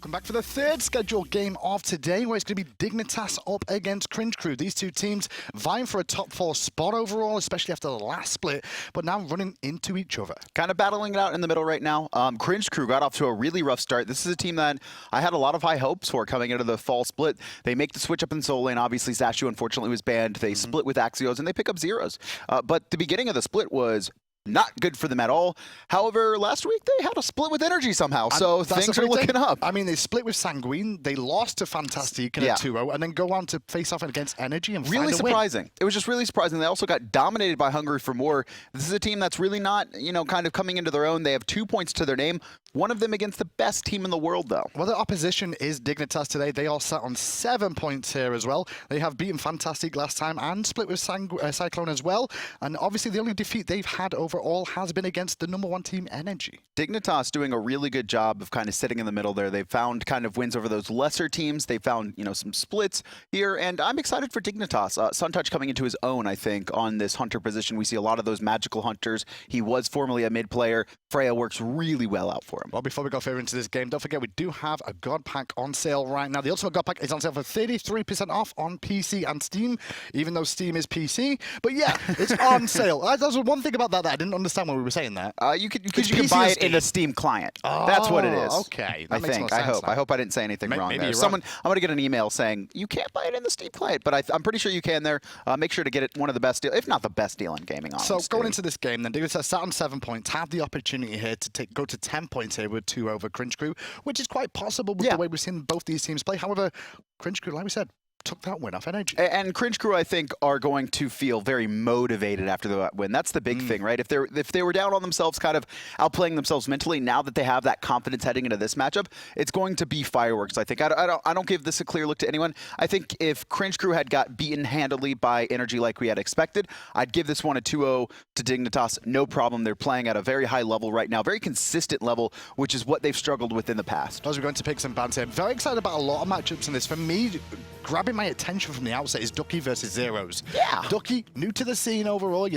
Welcome back for the third scheduled game of today, where it's going to be Dignitas up against Cringe Crew. These two teams vying for a top 4 spot overall, especially after the last split, but now running into each other. Kind of battling it out in the middle right now. Cringe Crew got off to a really rough start. This is a team that I had a lot of high hopes for coming into the fall split. They make the switch up in solo lane. Obviously, Zashu unfortunately was banned. They split with Axios, and they pick up Zyrhoes. But the beginning of the split was not good for them at all. However, last week they had a split with Energy somehow, so things are looking up. I mean, they split with Sanguine, they lost to Fantastic in a 2-0, and then go on to face off against Energy and really find a surprising. win. It was just really surprising. They also got dominated by Hungry for More. This is a team that's really not, kind of coming into their own. They have 2 points to their name. One of them against the best team in the world, though. Well, the opposition is Dignitas today. They are sat on 7 points here as well. They have beaten Fantastic last time and split with Cyclone as well. And obviously, the only defeat they've had overall has been against the #1 team, Energy. Dignitas doing a really good job of kind of sitting in the middle there. They've found kind of wins over those lesser teams. They found, some splits here, and I'm excited for Dignitas. Suntouch coming into his own, I think, on this hunter position. We see a lot of those magical hunters. He was formerly a mid player. Freya works really well out for him. Well, before we go further into this game, don't forget we do have a God Pack on sale right now. The Ultimate God Pack is on sale for 33% off on PC and Steam, even though Steam is PC. But yeah, it's on sale. That's one thing about that I didn't understand when we were saying that. You can buy it in a Steam client. That's what it is. Okay. That makes more sense. I hope I didn't say anything wrong there. I'm going to get an email saying you can't buy it in the Steam client, but I'm pretty sure you can there. Make sure to get it one of the best deal, if not the best deal in gaming. Honestly. So going into this game, then Dignitas sat on 7 points, have the opportunity here to go to 10 points here with 2 over Cringe Crew, which is quite possible with the way we've seen both these teams play. However, Cringe Crew, like we said, took that win off Energy. And Cringe Crew, I think, are going to feel very motivated after that win. That's the big thing, right? If they were down on themselves, kind of outplaying themselves mentally, now that they have that confidence heading into this matchup, it's going to be fireworks. I think I don't give this a clear look to anyone. I think if Cringe Crew had got beaten handily by Energy like we had expected, I'd give this one a 2-0 to Dignitas. No problem. They're playing at a very high level right now, very consistent level, which is what they've struggled with in the past. As we're going to pick some bands here, very excited about a lot of matchups in this. For me, grabbing my attention from the outset is Ducky versus Zyrhoes. Yeah. Ducky, new to the scene overall,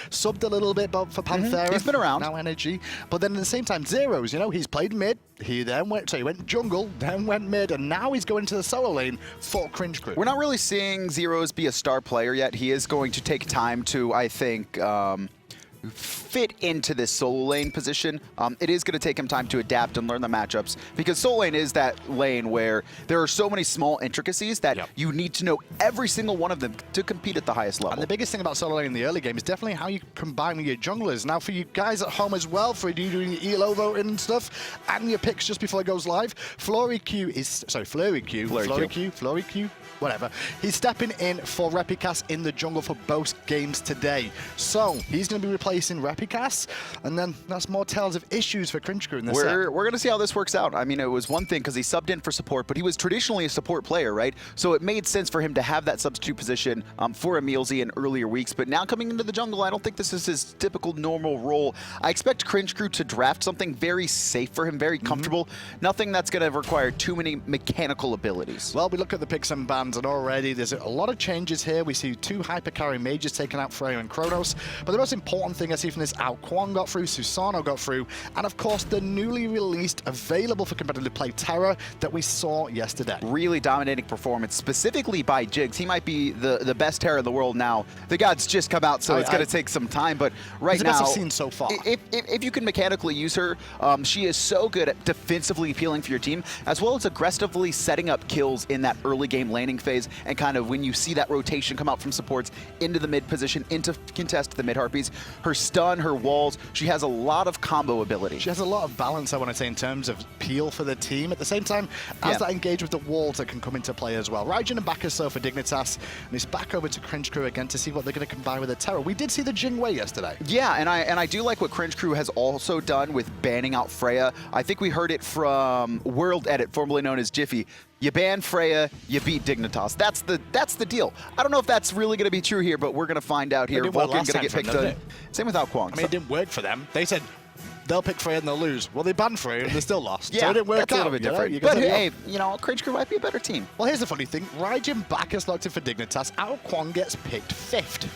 subbed a little bit for Panthera. He's been around. Now Energy. But then at the same time, Zyrhoes, he's played mid. He went jungle, then went mid, and now he's going to the solo lane for Cringe Crew. We're not really seeing Zyrhoes be a star player yet. He is going to take time to, I think, fit into this solo lane position. It is going to take him time to adapt and learn the matchups, because solo lane is that lane where there are so many small intricacies that you need to know every single one of them to compete at the highest level. And the biggest thing about solo lane in the early game is definitely how you combine with your junglers. Now, for you guys at home as well, for you doing your ELO voting and stuff, and your picks just before it goes live, FleuryQ, whatever. He's stepping in for Repicas in the jungle for both games today. So he's going to be replacing Repicas, and then that's more tales of issues for Cringe Crew in this set. We're going to see how this works out. I mean, it was one thing because he subbed in for support, but he was traditionally a support player, right? So it made sense for him to have that substitute position for EmilZy in earlier weeks. But now coming into the jungle, I don't think this is his typical normal role. I expect Cringe Crew to draft something very safe for him, very comfortable. Nothing that's going to require too many mechanical abilities. Well, we look at the picks and bans, and already there's a lot of changes here. We see 2 hyper-carry mages taking out Freya and Kronos. But the most important thing I see from this out, Kuang got through, Susano got through, and of course the newly released, available for competitive play, Terra, that we saw yesterday. Really dominating performance, specifically by Jigs. He might be the best Terra in the world now. The gods just come out, so it's going to take some time, but right now, the best I've seen so far. If you can mechanically use her, she is so good at defensively appealing for your team, as well as aggressively setting up kills in that early game laning phase, and kind of when you see that rotation come out from supports into the mid position, into contest the mid harpies, her stun, her walls, she has a lot of combo ability. She has a lot of balance, I want to say, in terms of peel for the team. At the same time, as that engage with the walls that can come into play as well. Raijin and Bacchus for Dignitas, and it's back over to Cringe Crew again to see what they're going to combine with the Terra. We did see the Jingwei yesterday. Yeah, and I do like what Cringe Crew has also done with banning out Freya. I think we heard it from World Edit, formerly known as Jiffy. You ban Freya, you beat Dignitas. That's the deal. I don't know if that's really going to be true here, but we're going to find out here. Vulcan going to get picked on. Same with Kuang. I mean, it didn't work for them. They said they'll pick Freya and they'll lose. Well, they banned Freya and they still lost. So it didn't work out. That's a little bit different. But hey, Cringe Crew might be a better team. Well, here's the funny thing. Raijin Bacchus locked in for Dignitas. Kuang gets picked 5th.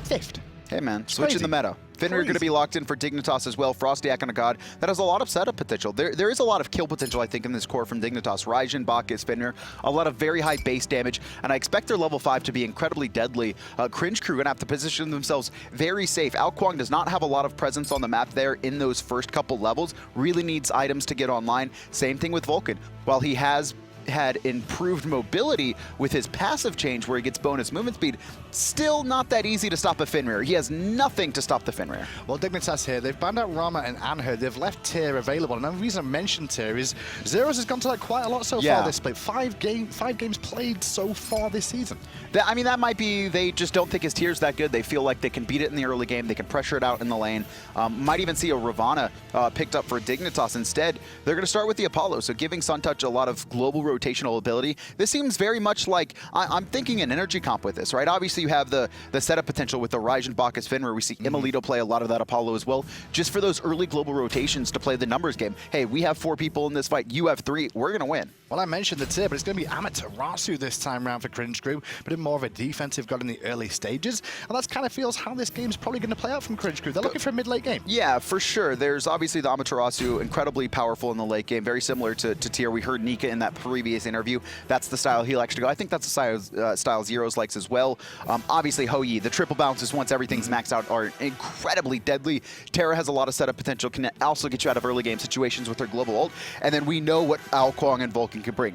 5th. Hey, man, switching the meta. Fenrir going to be locked in for Dignitas as well. FrostiaK on a god. That has a lot of setup potential. There is a lot of kill potential, I think, in this core from Dignitas. Raijin, Bacchus, Fenrir. A lot of very high base damage, and I expect their level 5 to be incredibly deadly. Cringe crew going to have to position themselves very safe. Kuang does not have a lot of presence on the map there in those first couple levels. Really needs items to get online. Same thing with Vulcan. While he has had improved mobility with his passive change where he gets bonus movement speed, still not that easy to stop a Fenrir. He has nothing to stop the Fenrir. Well, Dignitas here, they've banned out Rama and Anher. They've left Terra available. And the reason I mentioned Terra is Zyrhoes has gone to that quite a lot so far this split. Five games played so far this season. I mean, that might be they just don't think his tier's that good. They feel like they can beat it in the early game. They can pressure it out in the lane. Might even see a Ravana picked up for Dignitas instead. They're going to start with the Apollo, so giving Suntouch a lot of global rotational ability. This seems very much like, I'm thinking an energy comp with this, right? Obviously, you have the setup potential with the Raijin, Bacchus, Fenrir. We see EmilZy play a lot of that Apollo as well, just for those early global rotations to play the numbers game. Hey, we have 4 people in this fight. You have 3. We're going to win. Well, I mentioned the tier, but it's going to be Amaterasu this time around for Cringe crew, but in more of a defensive god in the early stages. And that kind of feels how this game's probably going to play out from Cringe crew. They're looking for a mid-late game. Yeah, for sure. There's obviously the Amaterasu, incredibly powerful in the late game, very similar to tier. We heard Nika in that previous interview. That's the style he likes to go. I think that's the style Zyrhoes likes as well. Obviously, Hou-Yi, the triple bounces once everything's maxed out are incredibly deadly. Terra has a lot of setup potential, can also get you out of early game situations with her global ult. And then we know what Kuang and Vulcan can bring.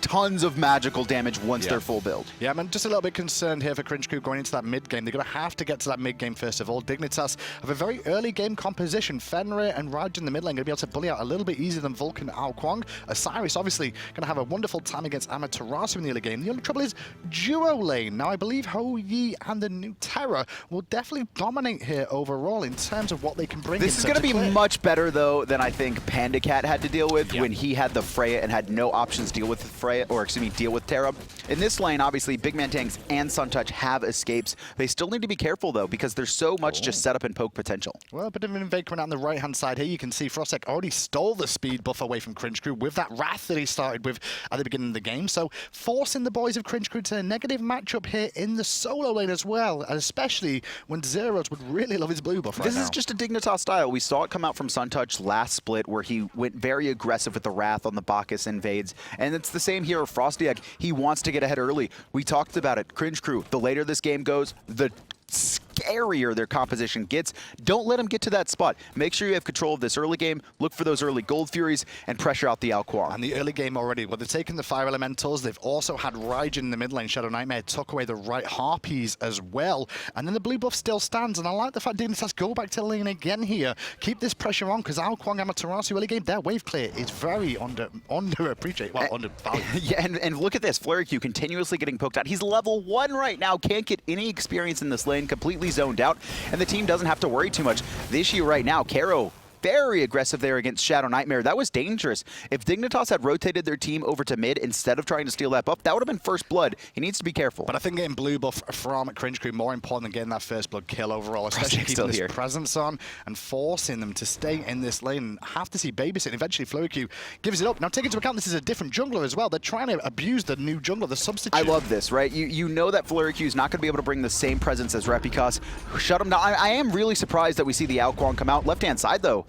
Tons of magical damage once they're full build. Yeah, I'm just a little bit concerned here for Cringe crew going into that mid game. They're going to have to get to that mid game first of all. Dignitas have a very early game composition. Fenrir and Raijin in the mid lane going to be able to bully out a little bit easier than Vulcan and Kuang. Osiris obviously going to have a wonderful time against Amaterasu in the early game. The only trouble is duo lane. Now I believe Hou-Yi and the new Terra will definitely dominate here overall in terms of what they can bring. This is going to be much better though than I think PandaCat had to deal with when he had the Freya and had no options to deal with Freya. Or excuse me, deal with Terra. In this lane, obviously, BigManTingz and Suntouch have escapes. They still need to be careful, though, because there's so much just setup and poke potential. Well, a bit of an invade coming out on the right-hand side here. You can see FrostiaK already stole the speed buff away from Cringe crew with that Wrath that he started with at the beginning of the game. So forcing the boys of Cringe crew to a negative matchup here in the solo lane as well, and especially when Zyrhoes would really love his blue buff right now. This is just a Dignitas style. We saw it come out from Suntouch last split where he went very aggressive with the Wrath on the Bacchus invades. And it's the same here of FrostiaK. He wants to get ahead early. We talked about it. Cringe crew, the later this game goes, the scarier their composition gets. Don't let them get to that spot. Make sure you have control of this early game. Look for those early Gold Furies and pressure out the Kuang. And the early game already, well, they've taken the Fire Elementals. They've also had Raijin in the mid lane. ShadowNightmare took away the right Harpies as well. And then the blue buff still stands. And I like the fact Dignitas go back to lane again here. Keep this pressure on because Kuang, Amaterasu early game, their wave clear is very underappreciated. Well, undervalued. Yeah, and look at this. FleuryQ continuously getting poked out. He's level 1 right now. Can't get any experience in this lane. Completely zoned out, and the team doesn't have to worry too much. The issue right now, Kero, very aggressive there against ShadowNightmare. That was dangerous. If Dignitas had rotated their team over to mid instead of trying to steal that buff, that would have been first blood. He needs to be careful. But I think getting blue buff from Cringe crew more important than getting that first blood kill overall, especially keeping this presence on and forcing them to stay in this lane and have to see babysitting. Eventually, FleuryQ gives it up. Now, take into account this is a different jungler as well. They're trying to abuse the new jungler, the substitute. I love this, right? You know that FleuryQ is not going to be able to bring the same presence as Repicas. Shut him down. I am really surprised that we see the Kuang come out. Left-hand side, though.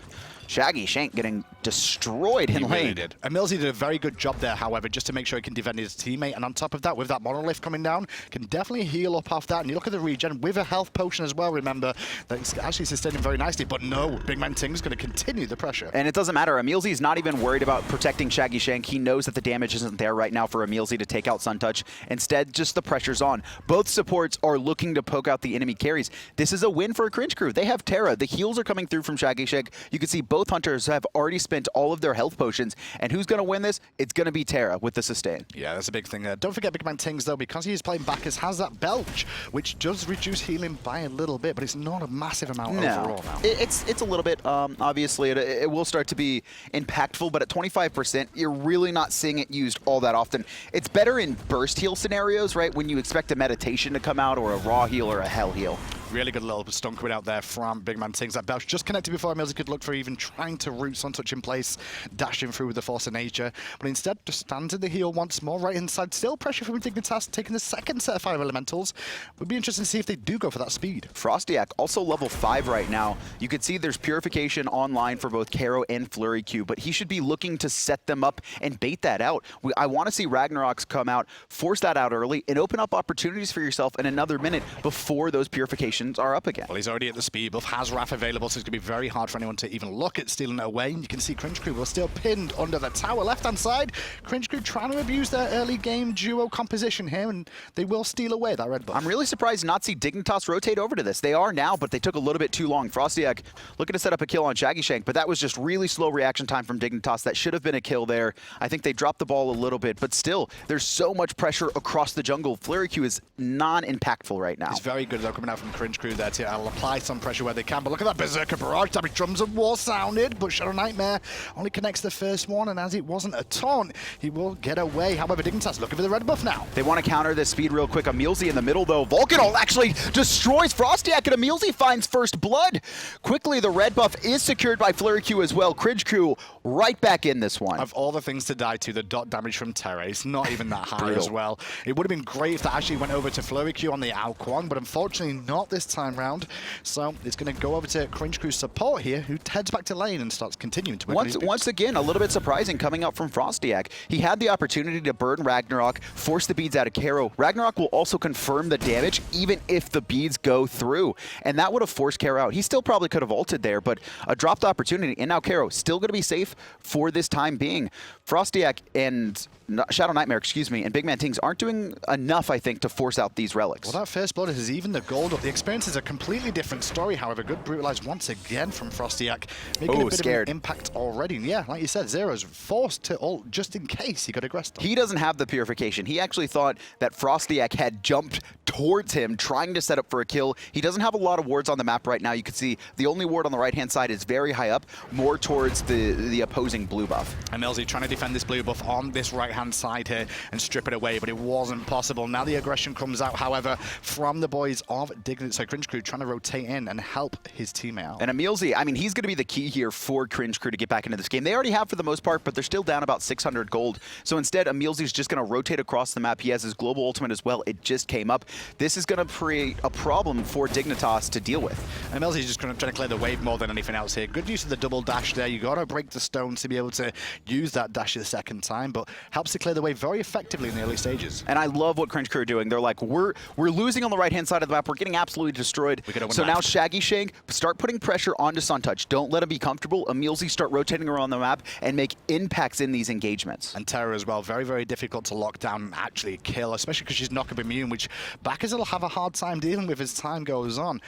Shaggyshenk getting destroyed in lane. Really did. EmilZy did a very good job there, however, just to make sure he can defend his teammate. And on top of that, with that monolith coming down, can definitely heal up off that. And you look at the regen with a health potion as well, remember, that's actually sustaining very nicely. But no, BigManTingz is going to continue the pressure. And it doesn't matter. EmilZy is not even worried about protecting Shaggyshenk. He knows that the damage isn't there right now for EmilZy to take out Suntouch. Instead, just the pressure's on. Both supports are looking to poke out the enemy carries. This is a win for a Cringe crew. They have Terra. The heals are coming through from Shaggyshenk. You can see both hunters have already spent all of their health potions. And who's going to win this? It's going to be Terra with the sustain. Yeah, that's a big thing there. Don't forget BigManTingz, though, because he's playing Bacchus, has that belch, which does reduce healing by a little bit, but it's not a massive amount overall now. It's a little bit. Obviously, it will start to be impactful, but at 25%, you're really not seeing it used all that often. It's better in burst heal scenarios, right? When you expect a meditation to come out or a raw heal or a hell heal. Really good little stun coming out there from BigManTingz. That Belch just connected before EmilZy could look for even trying to root Suntouch in place, dashing through with the force of nature. But instead, just stands in the heel once more, right inside. Still pressure from Dignitas, taking the second set of fire elementals. Would be interesting to see if they do go for that speed. FrostiaK also level 5 right now. You can see there's purification online for both Kero and FleuryQ, but he should be looking to set them up and bait that out. I want to see Ragnaroks come out, force that out early, and open up opportunities for yourself in another minute before those purifications are up again. Well, he's already at the speed buff, has Wrath available, so it's going to be very hard for anyone to even look at stealing it away. And you can see Cringe Crew will still pinned under the tower left-hand side. Cringe Crew trying to abuse their early game duo composition here, and they will steal away that red buff. I'm really surprised not to see Dignitas rotate over to this. They are now, but they took a little bit too long. FrostiaK looking to set up a kill on Shaggyshenk, but that was just really slow reaction time from Dignitas. That should have been a kill there. I think they dropped the ball a little bit, but still, there's so much pressure across the jungle. FleuryQ is non-impactful right now. It's very good though coming out from Cringe Crew there to apply some pressure where they can, but look at that Berserker barrage damage. Drums of War sounded, but ShadowNightmare only connects the first one, and as it wasn't a taunt, he will get away. However, Dignitas looking for the red buff now. They want to counter this speed real quick. EmilZy in the middle though. Vulcan actually destroys FrostiaK, and EmilZy finds first blood. Quickly, the red buff is secured by FleuryQ as well. Cringe Crew right back in this one. Of all the things to die to, the dot damage from Terra, it's not even that high as well. It would have been great if that actually went over to FleuryQ on the Kuang, but unfortunately not this time round. So it's going to go over to Cringe Crew's support here, who heads back to lane and starts continuing to win. Once again, a little bit surprising coming out from FrostiaK. He had the opportunity to burn Ragnarok, force the beads out of Kero. Ragnarok will also confirm the damage even if the beads go through, and that would have forced Kero out. He still probably could have ulted there, but a dropped opportunity, and now Kero still going to be safe for this time being. FrostiaK and ShadowNightmare, excuse me, and BigManTingz aren't doing enough, I think, to force out these relics. Well, that first blood is even the gold up. The experience is a completely different story, however. Good brutalize once again from FrostiaK, making a bit of an impact already. And yeah, like you said, Zyrhoes forced to ult just in case he got aggressed. He doesn't have the purification. He actually thought that FrostiaK had jumped towards him, trying to set up for a kill. He doesn't have a lot of wards on the map right now. You can see the only ward on the right-hand side is very high up, more towards the opposing blue buff. EmilZy trying to defend this blue buff on this right-hand side here and strip it away, but it wasn't possible. Now the aggression comes out, however, from the boys of Dignitas, so Cringe Crew trying to rotate in and help his team out. And EmilZy, I mean, he's going to be the key here for Cringe Crew to get back into this game. They already have for the most part, but they're still down about 600 gold. So instead, EmilZy's just going to rotate across the map. He has his global ultimate as well. It just came up. This is going to create a problem for Dignitas to deal with. EmilZy's just trying to clear the wave more than anything else here. Good use of the double dash there. You got to break the stones to be able to use that dash the second time, but helps to clear the wave very effectively in the early stages. And I love what Cringe Crew are doing. They're like, we're losing on the right-hand side of the map. We're getting absolutely destroyed. So now Shaggyshenk, start putting pressure onto Suntouch. Don't let him be comfortable. EmilZy start rotating around the map and make impacts in these engagements. And Terra as well. Very, very difficult to lock down and actually kill, especially because she's knock-up immune, which Bacchus will have a hard time dealing with as time goes on.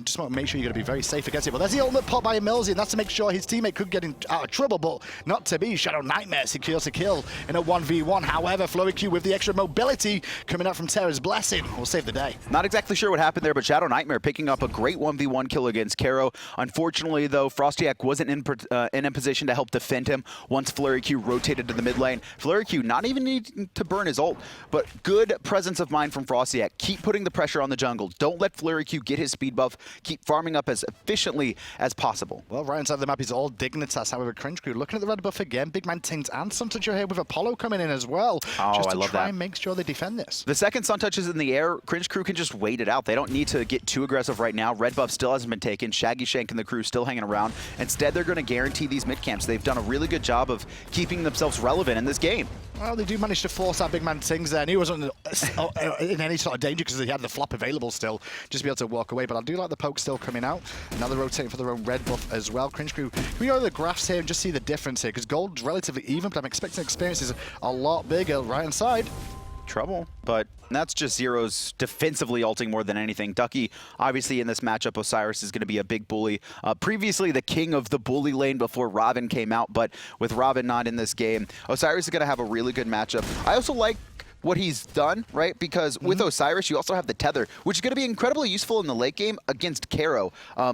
Just want to make sure you're going to be very safe against it. But there's the ultimate pop by EmilZy, and that's to make sure his teammate could get out of trouble, but not to be. ShadowNightmare secures a kill in a 1v1. However, FleuryQ with the extra mobility coming out from Terra's blessing will save the day. Not exactly sure what happened there, but ShadowNightmare picking up a great 1v1 kill against Kero. Unfortunately, though, FrostiaK wasn't in a position to help defend him once FleuryQ rotated to the mid lane. FleuryQ not even needing to burn his ult, but good presence of mind from FrostiaK. Keep putting the pressure on the jungle. Don't let FleuryQ get his speed buff. Keep farming up as efficiently as possible. Well, right inside the map is all Dignitas. However, Cringe Crew looking at the red buff again. BigManTingz and Suntouch are here with Apollo coming in as well. Oh, just I to love try that. and make sure they defend this. The second Suntouch is in the air, Cringe Crew can just wait it out. They don't need to get too aggressive right now. Red buff still hasn't been taken. Shaggyshenk and the crew still hanging around. Instead, they're going to guarantee these mid camps. They've done a really good job of keeping themselves relevant in this game. Well, they do manage to force out BigManTingz there, and he wasn't in any sort of danger because he had the flop available still, just to be able to walk away. But I do like the poke still coming out. Now they're rotating for their own red buff as well. Cringe Crew, can we go to the graphs here and just see the difference here? Because gold's relatively even, but I'm expecting experiences a lot bigger right inside. Trouble, but that's just Zyrhoes defensively ulting more than anything. Ducky, obviously in this matchup, Osiris is going to be a big bully. Previously the king of the bully lane before Robin came out, but with Robin not in this game, Osiris is going to have a really good matchup. I also like what he's done, right? Because with Osiris, you also have the tether, which is going to be incredibly useful in the late game against Kero.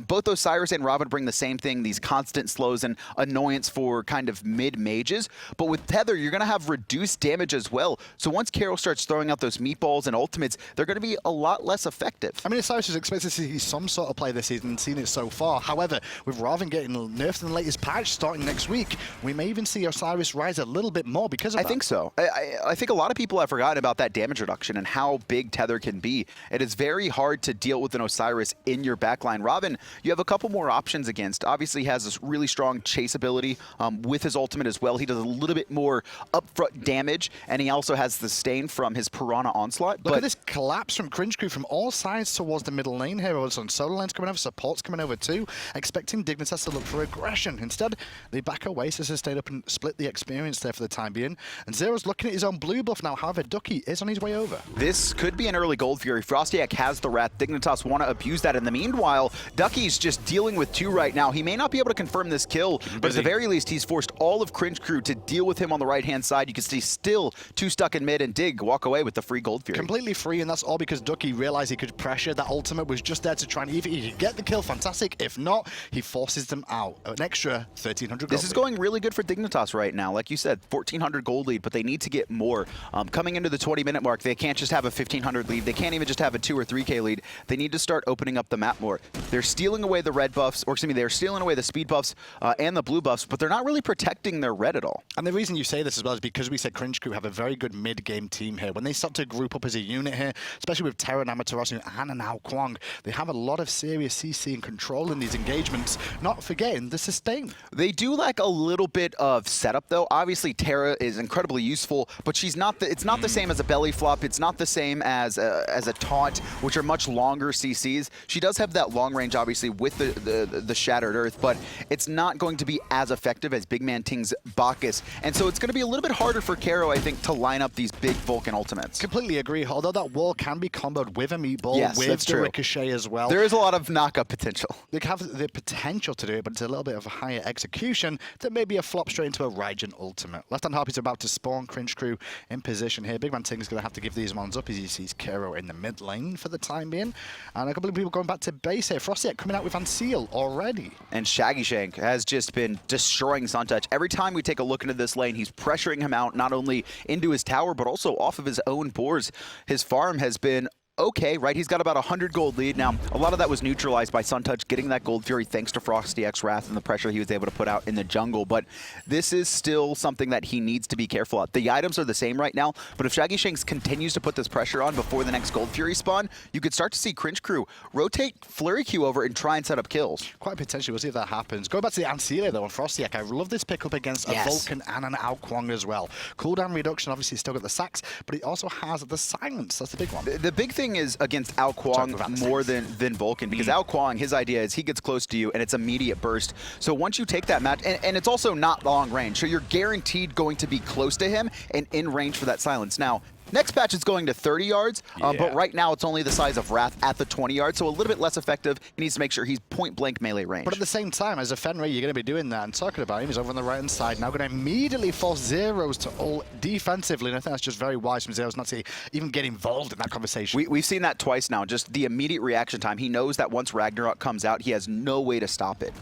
Both Osiris and Robin bring the same thing, these constant slows and annoyance for kind of mid-mages. But with tether, you're going to have reduced damage as well. So once Kero starts throwing out those meatballs and ultimates, they're going to be a lot less effective. I mean, Osiris is expected to see some sort of play this season and seen it so far. However, with Robin getting nerfed in the latest patch starting next week, we may even see Osiris rise a little bit more because of that. I think so. I think a lot of people have forgotten about that damage reduction and how big tether can be. It is very hard to deal with an Osiris in your backline. Robin, you have a couple more options against. Obviously, he has this really strong chase ability with his ultimate as well. He does a little bit more upfront damage, and he also has the stain from his Piranha Onslaught. Look at this collapse from Cringe Crew from all sides towards the middle lane here. All some solo lanes coming over, supports coming over too, expecting Dignitas to look for aggression. Instead, they back away. Oasis has stayed up and split the experience there for the time being. And Zyrhoes looking at his own blue buff now. However, Ducky is on his way over. This could be an early Gold Fury. FrostiaK has the Wrath. Dignitas want to abuse that. In the meanwhile, Ducky's just dealing with 2 right now. He may not be able to confirm this kill, but at the very least, he's forced all of Cringe Crew to deal with him on the right-hand side. You can see still 2 stuck in mid, and Dig walk away with the free Gold Fury. Completely free, and that's all because Ducky realized he could pressure. That ultimate was just there to try and if he could get the kill, fantastic. If not, he forces them out. An extra 1,300 gold. This is going really good for Dignitas right now. Like you said, 1,400 gold lead, but they need to get more. Coming into the 20-minute mark, they can't just have a 1,500 lead. They can't even just have a 2 or 3K lead. They need to start opening up the map more. They're stealing away the red buffs, or excuse me, they're stealing away the speed buffs and the blue buffs, but they're not really protecting their red at all. And the reason you say this as well is because we said Cringe Crew have a very good mid-game team here. When they start to group up as a unit here, especially with Terra and Amaterasu and now Kuang, they have a lot of serious CC and control in these engagements, not forgetting the sustain. They do lack a little bit of setup, though. Obviously, Terra is incredibly useful, but she's not. It's not the same as a belly flop. It's not the same as a taunt, which are much longer CCs. She does have that long range, obviously, with the Shattered Earth, but it's not going to be as effective as BigManTingz Bacchus, and so it's going to be a little bit harder for Kero, I think, to line up these big Vulcan ultimates. Completely agree. Although that wall can be comboed with a meatball, yes, with the ricochet as well. There is a lot of knockup potential. They have the potential to do it, but it's a little bit of a higher execution than maybe a flop straight into a Raijin ultimate. Left-hand Harpies are about to spawn. Cringe Crew in position here. BigManTingz is going to have to give these ones up as he sees Kero in the mid lane for the time being. And a couple of people going back to base here. FrostiaK coming out with Anseal already. And Shaggyshenk has just been destroying Suntouch. Every time we take a look into this lane, he's pressuring him out, not only into his tower, but also off of his own boars. His farm has been okay, right? He's got about 100 gold lead. Now, a lot of that was neutralized by Suntouch getting that Gold Fury thanks to FrostiaK's Wrath and the pressure he was able to put out in the jungle, but this is still something that he needs to be careful at. The items are the same right now, but if Shaggyshenk continues to put this pressure on before the next Gold Fury spawn, you could start to see Cringe Crew rotate FleuryQ over and try and set up kills. Quite potentially, we'll see if that happens. Going back to the Anseal though on FrostiaK, I love this pickup against a Vulcan and an Kuang as well. Cooldown reduction, obviously he's still got the sacks, but he also has the silence. That's the big one. The big thing is against Kuang more than Vulcan, because Kuang, his idea is he gets close to you and it's immediate burst. So once you take that match, and it's also not long range, so you're guaranteed going to be close to him and in range for that silence. Now, next patch it's going to 30 yards, but right now it's only the size of Wrath at the 20 yards, so a little bit less effective. He needs to make sure he's point-blank melee range. But at the same time, as a Fenrir, you're going to be doing that. And talking about him, he's over on the right-hand side. Now going to immediately force Zyrhoes to ult defensively, and I think that's just very wise from Zyrhoes not to even get involved in that conversation. We've seen that twice now, just the immediate reaction time. He knows that once Ragnarok comes out, he has no way to stop it.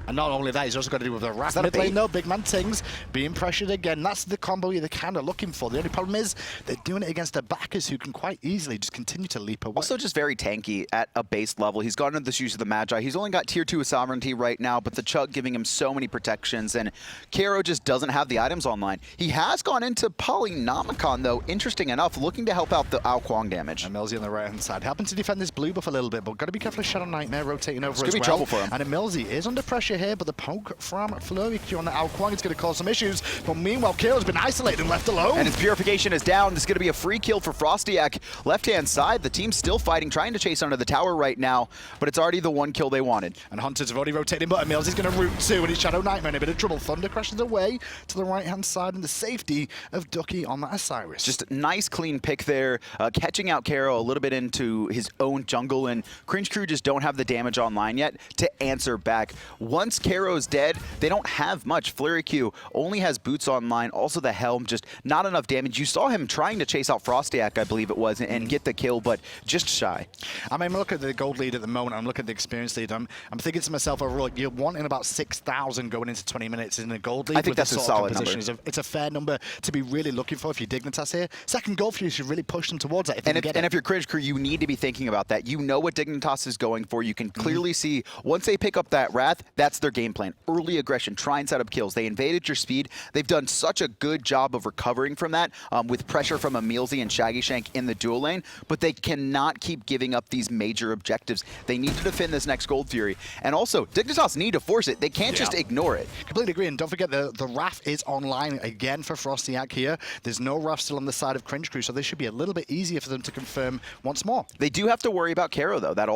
And not only that, he's also got to do with the Wrath mid lane though. BigManTingz being pressured again. That's the combo you're kind of looking for. The only problem is they're doing it against a Bacchus who can quite easily just continue to leap away. Also just very tanky at a base level. He's gone into this use of the Magi. He's only got tier 2 of Sovereignty right now, but the Chug giving him so many protections, and Kero just doesn't have the items online. He has gone into Polynomicon though, interesting enough, looking to help out the Kuang damage. EmilZy on the right hand side, helping to defend this blue buff a little bit, but got to be careful of ShadowNightmare rotating over as well. It's going to be trouble for him. And EmilZy is under pressure here, but the poke from FleuryQ on the Kuang is going to cause some issues. But meanwhile, Kero's been isolated and left alone. And his purification is down. This is going to be a free kill for FrostiaK. Left-hand side, the team's still fighting, trying to chase under the tower right now, but it's already the one kill they wanted. And Hunters have already rotated, but EmilZy's going to root too, and it's ShadowNightmare in a bit of trouble. Thunder crashes away to the right-hand side and the safety of Ducky on that Osiris. Just a nice, clean pick there, catching out Kero a little bit into his own jungle, and Cringe Crew just don't have the damage online yet to answer back. Once once Kero's dead, they don't have much. FleuryQ only has boots online, also the helm, just not enough damage. You saw him trying to chase out FrostiaK, I believe it was, and get the kill, but just shy. I mean, look at the gold lead at the moment. I'm looking at the experience lead. I'm thinking to myself, overall, you're wanting about 6,000 going into 20 minutes in the gold lead. I think that's a solid number. It's a fair number to be really looking for if you're Dignitas here. Second gold for you should really push them towards that. If you're Cringe Crew, you need to be thinking about that. You know what Dignitas is going for. You can clearly see once they pick up that Wrath, that's their game plan. Early aggression, try and set up kills. They invaded your speed. They've done such a good job of recovering from that with pressure from EmilZy and Shaggyshenk in the dual lane, but they cannot keep giving up these major objectives. They need to defend this next Gold Fury. And also, Dignitas need to force it. They can't just ignore it. Completely agree. And don't forget, the Wrath is online again for FrostiaK here. There's no Wrath still on the side of Cringe Crew, so this should be a little bit easier for them to confirm once more. They do have to worry about Kero, though, that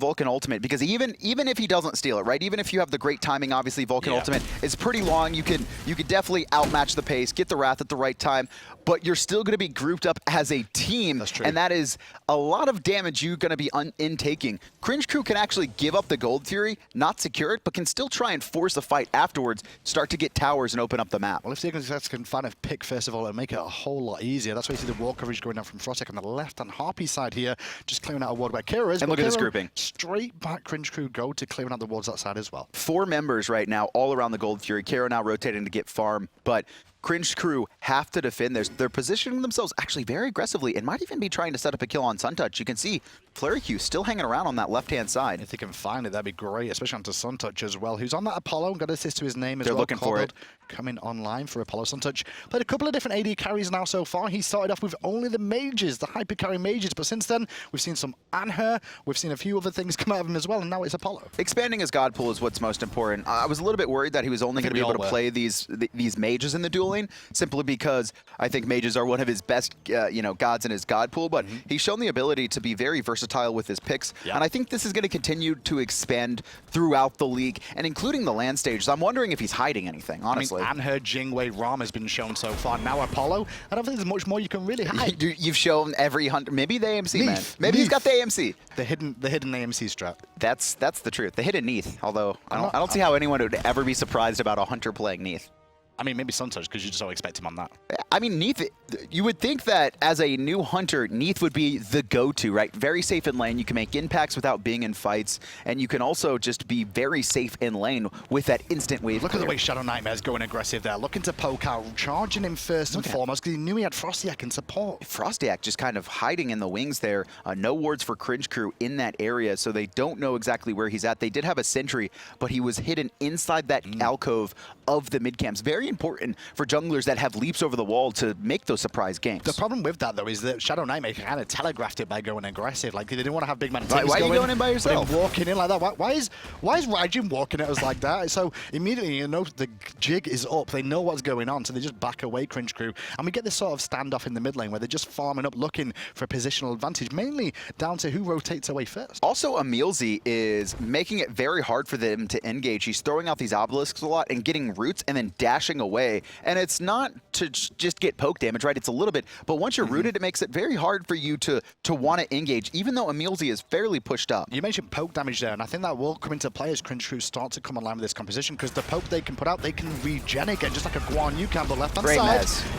Vulcan ultimate, because even if he doesn't steal it, right? Even if you have the great timing, obviously Vulcan ultimate is pretty long. You could definitely outmatch the pace, get the Wrath at the right time, but you're still going to be grouped up as a team. That's true. And that is a lot of damage you're going to be taking. Cringe Crew can actually give up the Gold Fury, not secure it, but can still try and force a fight afterwards, start to get towers and open up the map. Well, if Dignitas can find a pick, first of all, it'll make it a whole lot easier. That's why you see the wall coverage going down from FrostiaK on the left and Harpy side here, just clearing out a ward where Kero is. And look at this grouping. Straight back Cringe Crew go to clearing out the wards that side as well. 4 members right now, all around the Gold Fury. Kero now rotating to get farm, but Cringe Crew have to defend this. They're positioning themselves actually very aggressively and might even be trying to set up a kill on Suntouch. You can see FleuryQ still hanging around on that left-hand side. If they can find it, that'd be great, especially onto Suntouch as well, who's on that Apollo. Got assist to his name as well. They're looking for it. Coming online for Apollo. Suntouch played a couple of different AD carries now so far. He started off with only the mages, the hyper carry mages, but since then, we've seen some Anher, we've seen a few other things come out of him as well, and now it's Apollo. Expanding his god pool is what's most important. I was a little bit worried that he was only going to be able to play these mages in the duel lane, simply because I think mages are one of his best gods in his god pool, but he's shown the ability to be very versatile with his picks, and I think this is going to continue to expand throughout the league, and including the land stages. I'm wondering if he's hiding anything, honestly. I mean, Anher, Jingwei, Ram has been shown so far. Now Apollo, I don't think there's much more you can really hide. You've shown every hunter. Maybe the AMC, man. Maybe he's got the AMC. The hidden AMC strat. That's the truth. The hidden Neath. Although I don't see how anyone would ever be surprised about a hunter playing Neath. I mean, maybe Suntouch, because you just don't expect him on that. I mean, Neath, you would think that as a new hunter, Neath would be the go-to, right? Very safe in lane. You can make impacts without being in fights, and you can also just be very safe in lane with that instant wave. Look at the way ShadowNightmare is going aggressive there, looking to poke out, charging him first and foremost, because he knew he had FrostiaK in support. FrostiaK just kind of hiding in the wings there. No wards for Cringe Crew in that area, so they don't know exactly where he's at. They did have a sentry, but he was hidden inside that alcove of the mid-camps. Very important for junglers that have leaps over the wall to make those surprise games. The problem with that, though, is that ShadowNightmare kind of telegraphed it by going aggressive. Like, they didn't want to have BigManTingz why are you going in by yourself? Walking in like that. Why is Raijin walking at us like that? So immediately, you know, the jig is up. They know what's going on, so they just back away, Cringe Crew. And we get this sort of standoff in the mid lane where they're just farming up, looking for a positional advantage, mainly down to who rotates away first. Also, EmilZy is making it very hard for them to engage. He's throwing out these obelisks a lot and getting roots and then dashing away. And it's not to just get poke damage, right? It's a little bit, but once you're rooted, it makes it very hard for you to want to engage, even though EmilZy is fairly pushed up. You mentioned poke damage there, and I think that will come into play as Cringe Crew start to come online with this composition, because the poke they can put out, they can regen again, just like a Kuang you can, but left-hand side.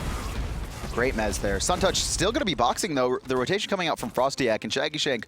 Great mez there. Suntouch still going to be boxing, though. The rotation coming out from FrostiaK and Shaggyshenk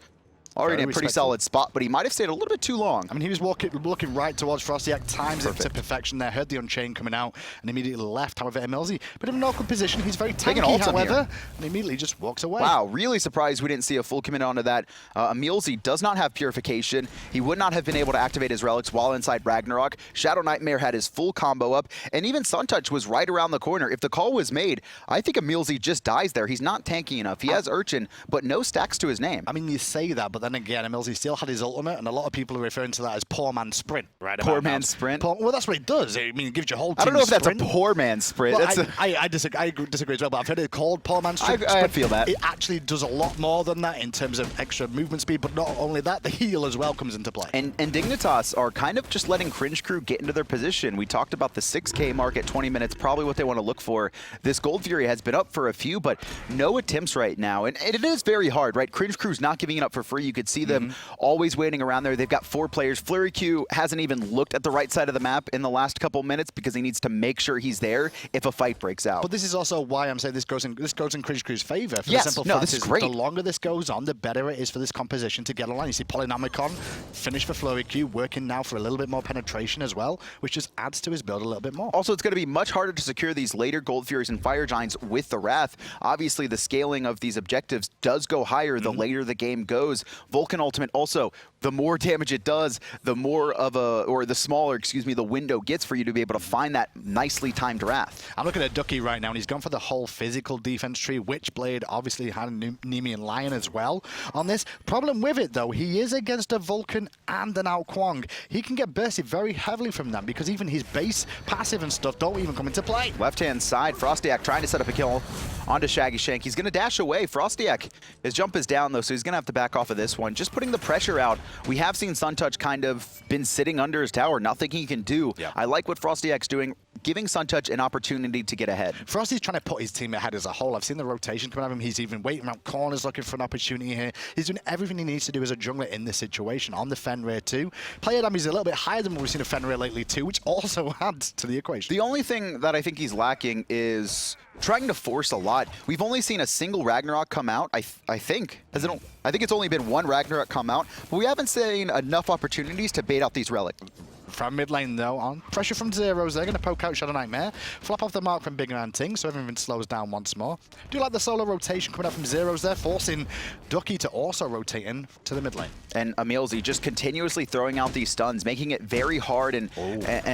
already in a pretty solid spot, but he might have stayed a little bit too long. I mean, he was looking right towards FrostiaK, times it to perfection there, heard the Unchained coming out, and immediately left. However, EmilZy, bit of an awkward position. He's very tanky, however, and immediately just walks away. Wow, really surprised we didn't see a full commit onto that. EmilZy does not have Purification. He would not have been able to activate his relics while inside Ragnarok. ShadowNightmare had his full combo up, and even Suntouch was right around the corner. If the call was made, I think EmilZy just dies there. He's not tanky enough. He has Urchin, but no stacks to his name. I mean, you say that, but then again, EmilZy still had his ultimate, and a lot of people are referring to that as poor man sprint, right? Poor man sprint? Well, that's what it does. I mean, it gives your whole team I don't know if sprint. that's a poor man sprint. Well, I disagree as well, but I've heard it called poor man sprint. I feel that. It actually does a lot more than that in terms of extra movement speed, but not only that, the heal as well comes into play. And Dignitas are kind of just letting Cringe Crew get into their position. We talked about the 6K mark at 20 minutes, probably what they want to look for. This Gold Fury has been up for a few, but no attempts right now. And it is very hard, right? Cringe Crew's not giving it up for free. You could see them always waiting around there. They've got 4 players. FleuryQ hasn't even looked at the right side of the map in the last couple minutes because he needs to make sure he's there if a fight breaks out. But this is also why I'm saying this goes in Cringe Crew's favor. For yes, the simple no, fact this is great. The longer this goes on, the better it is for this composition to get online. You see Polynomicon finish for FleuryQ, working now for a little bit more penetration as well, which just adds to his build a little bit more. Also, it's going to be much harder to secure these later Gold Furies and Fire Giants with the Wrath. Obviously, the scaling of these objectives does go higher the later the game goes. Vulcan Ultimate also, the more damage it does, the more of the smaller, excuse me, the window gets for you to be able to find that nicely timed Wrath. I'm looking at Ducky right now, and he's gone for the whole physical defense tree. Witchblade obviously had a Nemean Lion as well on this. Problem with it, though, he is against a Vulcan and an Kuang. He can get bursted very heavily from them because even his base passive and stuff don't even come into play. Left-hand side, FrostiaK trying to set up a kill onto Shaggyshenk. He's going to dash away. FrostiaK, his jump is down, though, so he's going to have to back off of this one. Just putting the pressure out. We have seen Suntouch kind of been sitting under his tower, nothing he can do. Yeah. I like what FrostiaK's doing, giving Suntouch an opportunity to get ahead. Frosty's trying to put his team ahead as a whole. I've seen the rotation coming out of him. He's even waiting around corners looking for an opportunity here. He's doing everything he needs to do as a jungler in this situation. On the Fenrir too. Player damage is a little bit higher than what we've seen of Fenrir lately too, which also adds to the equation. The only thing that I think he's lacking is trying to force a lot. We've only seen a single Ragnarok come out, I think. I think it's only been one Ragnarok come out, but we haven't seen enough opportunities to bait out these relics. From mid lane, though, on pressure from Zyrhoes, they're going to poke out ShadowNightmare. Flop off the mark from BigManTingz, so everything slows down once more. Do like the solo rotation coming up from Zyrhoes there, forcing Ducky to also rotate in to the mid lane. And EmilZy just continuously throwing out these stuns, making it very hard and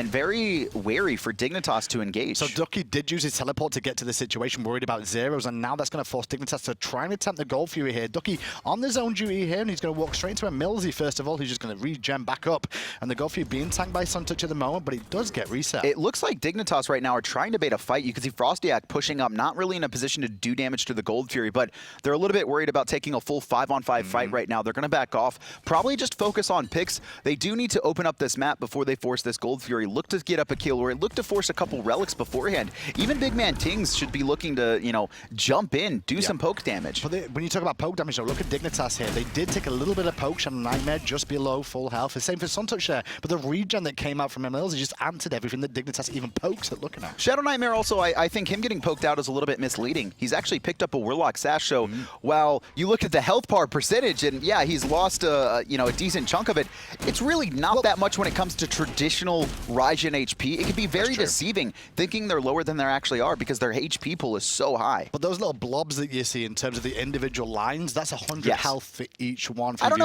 very wary for Dignitas to engage. So Ducky did use his teleport to get to the situation, worried about Zyrhoes, and now that's going to force Dignitas to try and attempt the Gold Fury here. Ducky on the zone duty here, and he's going to walk straight into EmilZy first of all, who's just going to regen back up. And the Gold Fury being tanked by Suntouch at the moment, but he does get reset. It looks like Dignitas right now are trying to bait a fight. You can see FrostiaK pushing up, not really in a position to do damage to the Gold Fury, but they're a little bit worried about taking a full 5-on-5 fight right now. They're going to back off, probably just focus on picks. They do need to open up this map before they force this Gold Fury. Look to get up a kill, or look to force a couple relics beforehand. Even BigManTingz should be looking to, you know, jump in, do some poke damage. But when you talk about poke damage, though, look at Dignitas here. They did take a little bit of poke, ShadowNightmare just below full health. The same for Suntouch there, but the regen that came out from EmilZy just answered everything that Dignitas even pokes at looking at. ShadowNightmare also, I think him getting poked out is a little bit misleading. He's actually picked up a Warlock Sash, so while you look at the health bar percentage, and yeah, he's lost a decent chunk of it, it's really not that much when it comes to traditional Raijin HP. It can be very deceiving, thinking they're lower than they actually are because their HP pool is so high. But those little blobs that you see in terms of the individual lines, that's 100 health for each one. I don't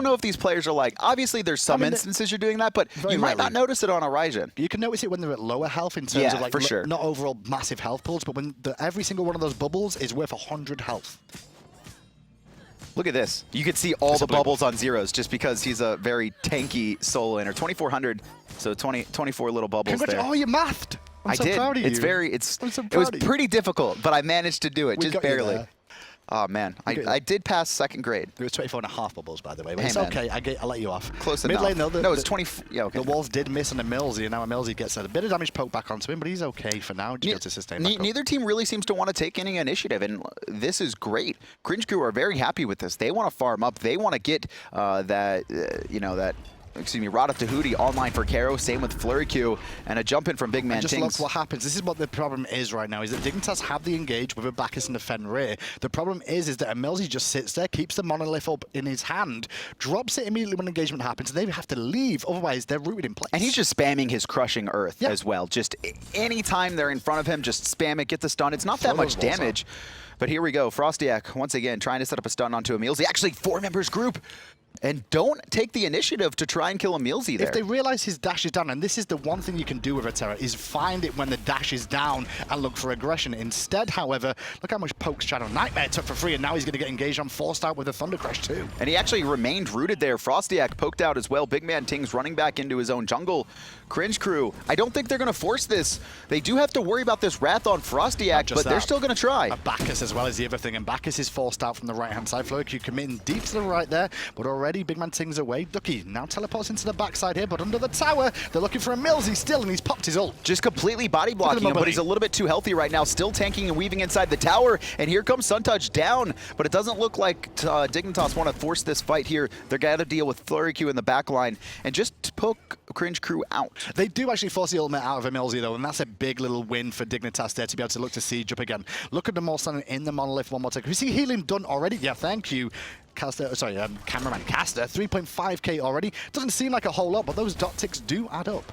know if these players are like, obviously there's some instances you're doing that, but you might not notice it on a Raijin. You can notice it when they're at lower health in terms of like for sure. Not overall massive health pools, but when every single one of those bubbles is worth 100 health. Look at this. You can see all the bubbles on Zyrhoes just because he's a very tanky solo laner. 2,400, so 24 little bubbles there. Oh, you mathed! I'm so proud of you. It was pretty difficult, but I managed to do it, just barely. Oh, man. I did pass second grade. It was 24.5 bubbles, by the way. But it's okay. I'll let you off. Close enough. Mid lane, though. No, it's 20. Yeah, okay. The walls did miss on EmilZy, and now EmilZy gets a bit of damage poked back onto him, but he's okay for now. Just to sustain neither team really seems to want to take any initiative, and this is great. Cringe Crew are very happy with this. They want to farm up. They want to get Rada Tahuti online for Kero, same with FleuryQ, and a jump in from BigManTingz. Just look what happens. This is what the problem is right now, is that Dignitas have the engage with a Bacchus and a Fenrir. The problem is that EmilZy just sits there, keeps the monolith up in his hand, drops it immediately when engagement happens, and they have to leave, otherwise they're rooted in place. And he's just spamming his crushing earth as well. Just anytime they're in front of him, just spam it, get the stun. It's not that much damage. But here we go. FrostiaK, once again, trying to set up a stun onto EmilZy. Actually, 4 members group. And don't take the initiative to try and kill EmilZy there. If they realize his dash is down, and this is the one thing you can do with a Terra, is find it when the dash is down and look for aggression. Instead, however, look how much pokes ShadowNightmare took for free, and now he's going to get engaged on forced out with a Thunder Crash too. And he actually remained rooted there. FrostiaK poked out as well. BigManTingz running back into his own jungle. Cringe Crew, I don't think they're going to force this. They do have to worry about this Wrath on FrostiaK, but they're still going to try. A Bacchus as well as the other thing, and Bacchus is forced out from the right-hand side. FleuryQ committing deep to the right there, but already BigManTingz away. Ducky now teleporting teleports into the backside here, but under the tower, they're looking for EmilZy still, and he's popped his ult. Just completely body blocking him, but he's a little bit too healthy right now, still tanking and weaving inside the tower, and here comes Suntouch down, but it doesn't look like Dignitas want to force this fight here. They're going to deal with FleuryQ in the back line and just poke Cringe crew out. They do actually force the ultimate out of EmilZy though, and that's a big little win for Dignitas there to be able to look to siege up again. Look at them all standing in the monolith one more time. We see healing done already. Yeah, thank you. Caster, sorry, cameraman Caster, 3.5k already. Doesn't seem like a whole lot, but those dot ticks do add up.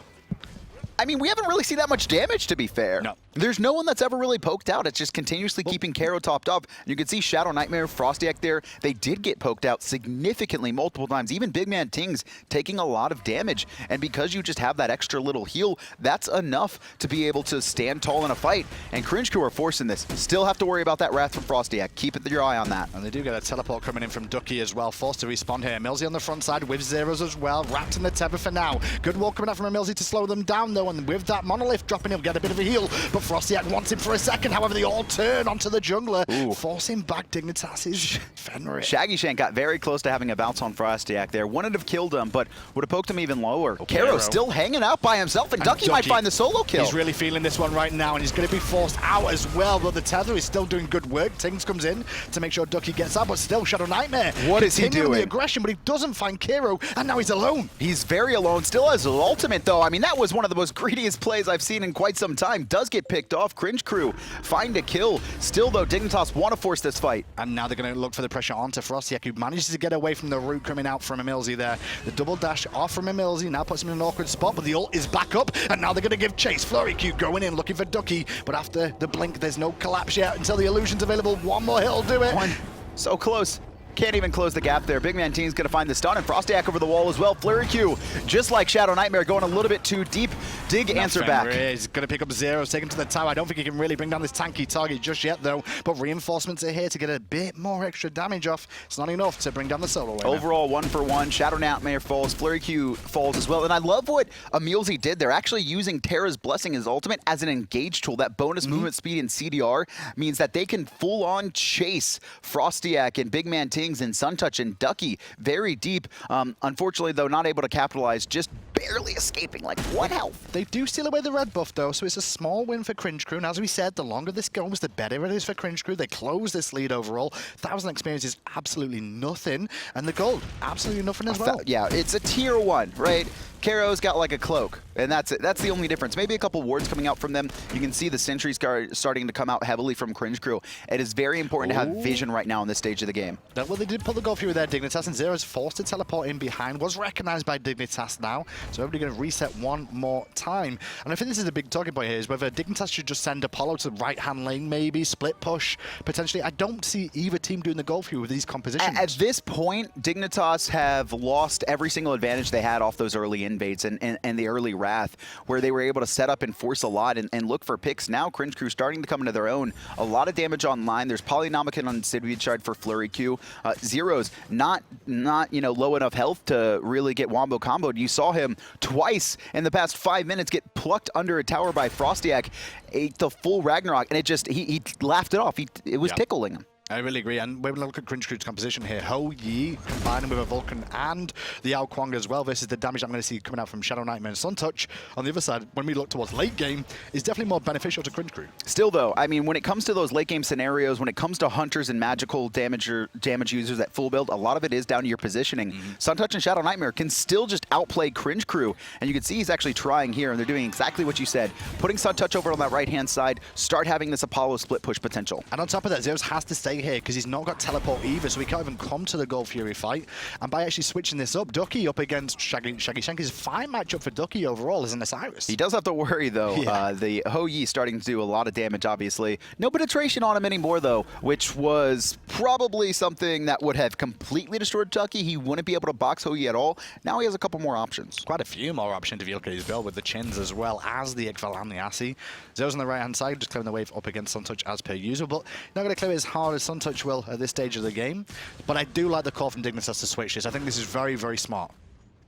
I mean, we haven't really seen that much damage, to be fair. No. There's no one that's ever really poked out. It's just continuously keeping Kero topped up. You can see ShadowNightmare, FrostiaK there. They did get poked out significantly multiple times. Even BigManTingz taking a lot of damage. And because you just have that extra little heal, that's enough to be able to stand tall in a fight. And Cringe crew are forcing this. Still have to worry about that Wrath from FrostiaK. Keep your eye on that. And they do get a teleport coming in from Ducky as well. Forced to respawn here. EmilZy on the front side with Zyrhoes as well. Wrapped in the Terra for now. Good wall coming out from EmilZy to slow them down though. And with that monolith dropping him, get a bit of a heal, but FrostiaK wants him for a second. However, they all turn onto the jungler, forcing back Dignitas' Fenrir. Shaggyshenk got very close to having a bounce on FrostiaK there. Wouldn't have killed him, but would have poked him even lower. Kero still hanging out by himself, and Ducky might find the solo kill. He's really feeling this one right now, and he's going to be forced out as well, but the tether is still doing good work. Tingz comes in to make sure Ducky gets out, but still ShadowNightmare. What is he doing? The aggression, but he doesn't find Kero, and now he's alone. He's very alone. Still has his ultimate, though. I mean, that was one of the most greediest plays I've seen in quite some time. Does get picked off. Cringe crew find a kill. Still, though, Dignitas want to force this fight. And now they're going to look for the pressure onto FrostiaK, who manages to get away from the root coming out from EmilZy there. The double dash off from EmilZy now puts him in an awkward spot, but the ult is back up, and now they're going to give chase. FleuryQ going in, looking for Ducky, but after the blink, there's no collapse yet until the illusion's available. One more hit will do it. One. So close. Can't even close the gap there. BigManTingz going to find the stun, and FrostiaK over the wall as well. FleuryQ, just like ShadowNightmare, going a little bit too deep. Dig answer back. He's going to pick up Zyrhoes, take him to the tower. I don't think he can really bring down this tanky target just yet, though. But reinforcements are here to get a bit more extra damage off. It's not enough to bring down the solo wave. Overall, 1-for-1. ShadowNightmare falls. FleuryQ falls as well. And I love what EmilZy did. They're actually using Terra's Blessing as ultimate as an engage tool. That bonus movement speed in CDR means that they can full-on chase FrostiaK and BigManTingz and Suntouch and Ducky very deep. Unfortunately, though, not able to capitalize, just barely escaping, like 1 health. They do steal away the red buff, though, so it's a small win for Cringe crew. And as we said, the longer this goes, the better it is for Cringe crew. They close this lead overall. 1,000 experience is absolutely nothing, and the gold, absolutely nothing as well. Yeah, it's a tier 1, right? Kero's got like a cloak, and that's it. That's the only difference. Maybe a couple wards coming out from them. You can see the sentries starting to come out heavily from Cringe crew. It is very important to have vision right now in this stage of the game. Well, they did pull the goal through there, Dignitas, and Zyrhoes forced to teleport in behind. Was recognized by Dignitas now, so everybody going to reset one more time. And I think this is a big talking point here, is whether Dignitas should just send Apollo to the right-hand lane, maybe, split push, potentially. I don't see either team doing the goal through with these compositions. At this point, Dignitas have lost every single advantage they had off those early invades and the early Wrath, where they were able to set up and force a lot and look for picks. Now Cringe crew starting to come into their own. A lot of damage online. There's Polynomican on Sidweed Shard for FleuryQ. Zyrhoes not low enough health to really get wombo comboed. You saw him twice in the past 5 minutes get plucked under a tower by FrostiaK, ate the full Ragnarok, and he laughed it off. It was tickling him. I really agree, and we're going to look at Cringe crew's composition here. Yi combining with a Vulcan and the Kuang as well versus the damage I'm going to see coming out from ShadowNightmare and Suntouch. On the other side, when we look towards late game, is definitely more beneficial to Cringe crew. Still, though, I mean, when it comes to those late game scenarios, when it comes to hunters and magical damage users at full build, a lot of it is down to your positioning. Suntouch and ShadowNightmare can still just outplay Cringe crew, and you can see he's actually trying here, and they're doing exactly what you said. Putting Suntouch over on that right-hand side, start having this Apollo split push potential. And on top of that, Zyrhoes has to stay here because he's not got teleport either, so he can't even come to the Gold Fury fight. And by actually switching this up, Ducky up against Shaggyshenk is a fine matchup for Ducky overall as an Osiris. He does have to worry, though. Yeah. The Yi starting to do a lot of damage, obviously. No penetration on him anymore, though, which was probably something that would have completely destroyed Ducky. He wouldn't be able to box Yi at all. Now he has a couple more options. Quite a few more options if you look at his build with the chins as well as the Iqbal and the Asi. Zyrhoes on the right-hand side, just clearing the wave up against Suntouch as per usual, but not going to clear it as hard as Suntouch will at this stage of the game. But I do like the call from Dignitas to switch this. I think this is very, very smart.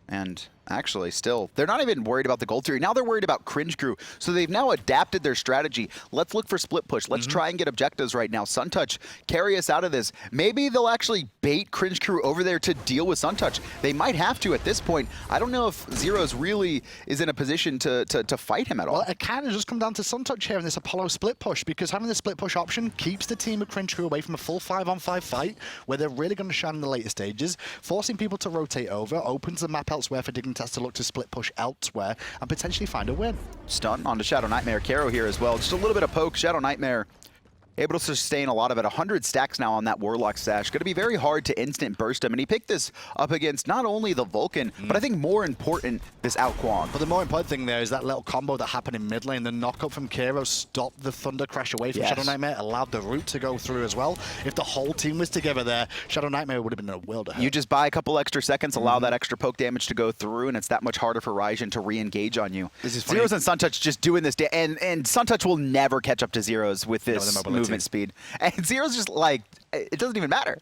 And Actually, still. They're not even worried about the Gold Fury. Now they're worried about Cringe Crew. So they've now adapted their strategy. Let's look for split push. Let's try and get objectives right now. Suntouch, carry us out of this. Maybe they'll actually bait Cringe Crew over there to deal with Suntouch. They might have to at this point. I don't know if Zyrhoes really is in a position to fight him at all. Well, it kind of just come down to Suntouch here in this Apollo split push, because having the split push option keeps the team of Cringe Crew away from a full 5-on-5 fight, where they're really going to shine in the later stages. Forcing people to rotate over opens the map elsewhere for Dignitas to look to split push elsewhere and potentially find a win. Stun onto ShadowNightmare. Kero here as well. Just a little bit of poke. ShadowNightmare able to sustain a lot of it. 100 stacks now on that Warlock stash. Going to be very hard to instant burst him. And he picked this up against not only the Vulcan, but I think more important, this out Kuang. But the more important thing there is that little combo that happened in mid lane. The knockup from Kero stopped the Thunder Crash away from ShadowNightmare, allowed the root to go through as well. If the whole team was together there, ShadowNightmare would have been in a world of hurt. You just buy a couple extra seconds, allow that extra poke damage to go through, and it's that much harder for Raijin to re-engage on you. This is funny. Zyrhoes and Suntouch just doing this, and Suntouch will never catch up to Zyrhoes with this movement speed. And Zyrhoes just like, it doesn't even matter.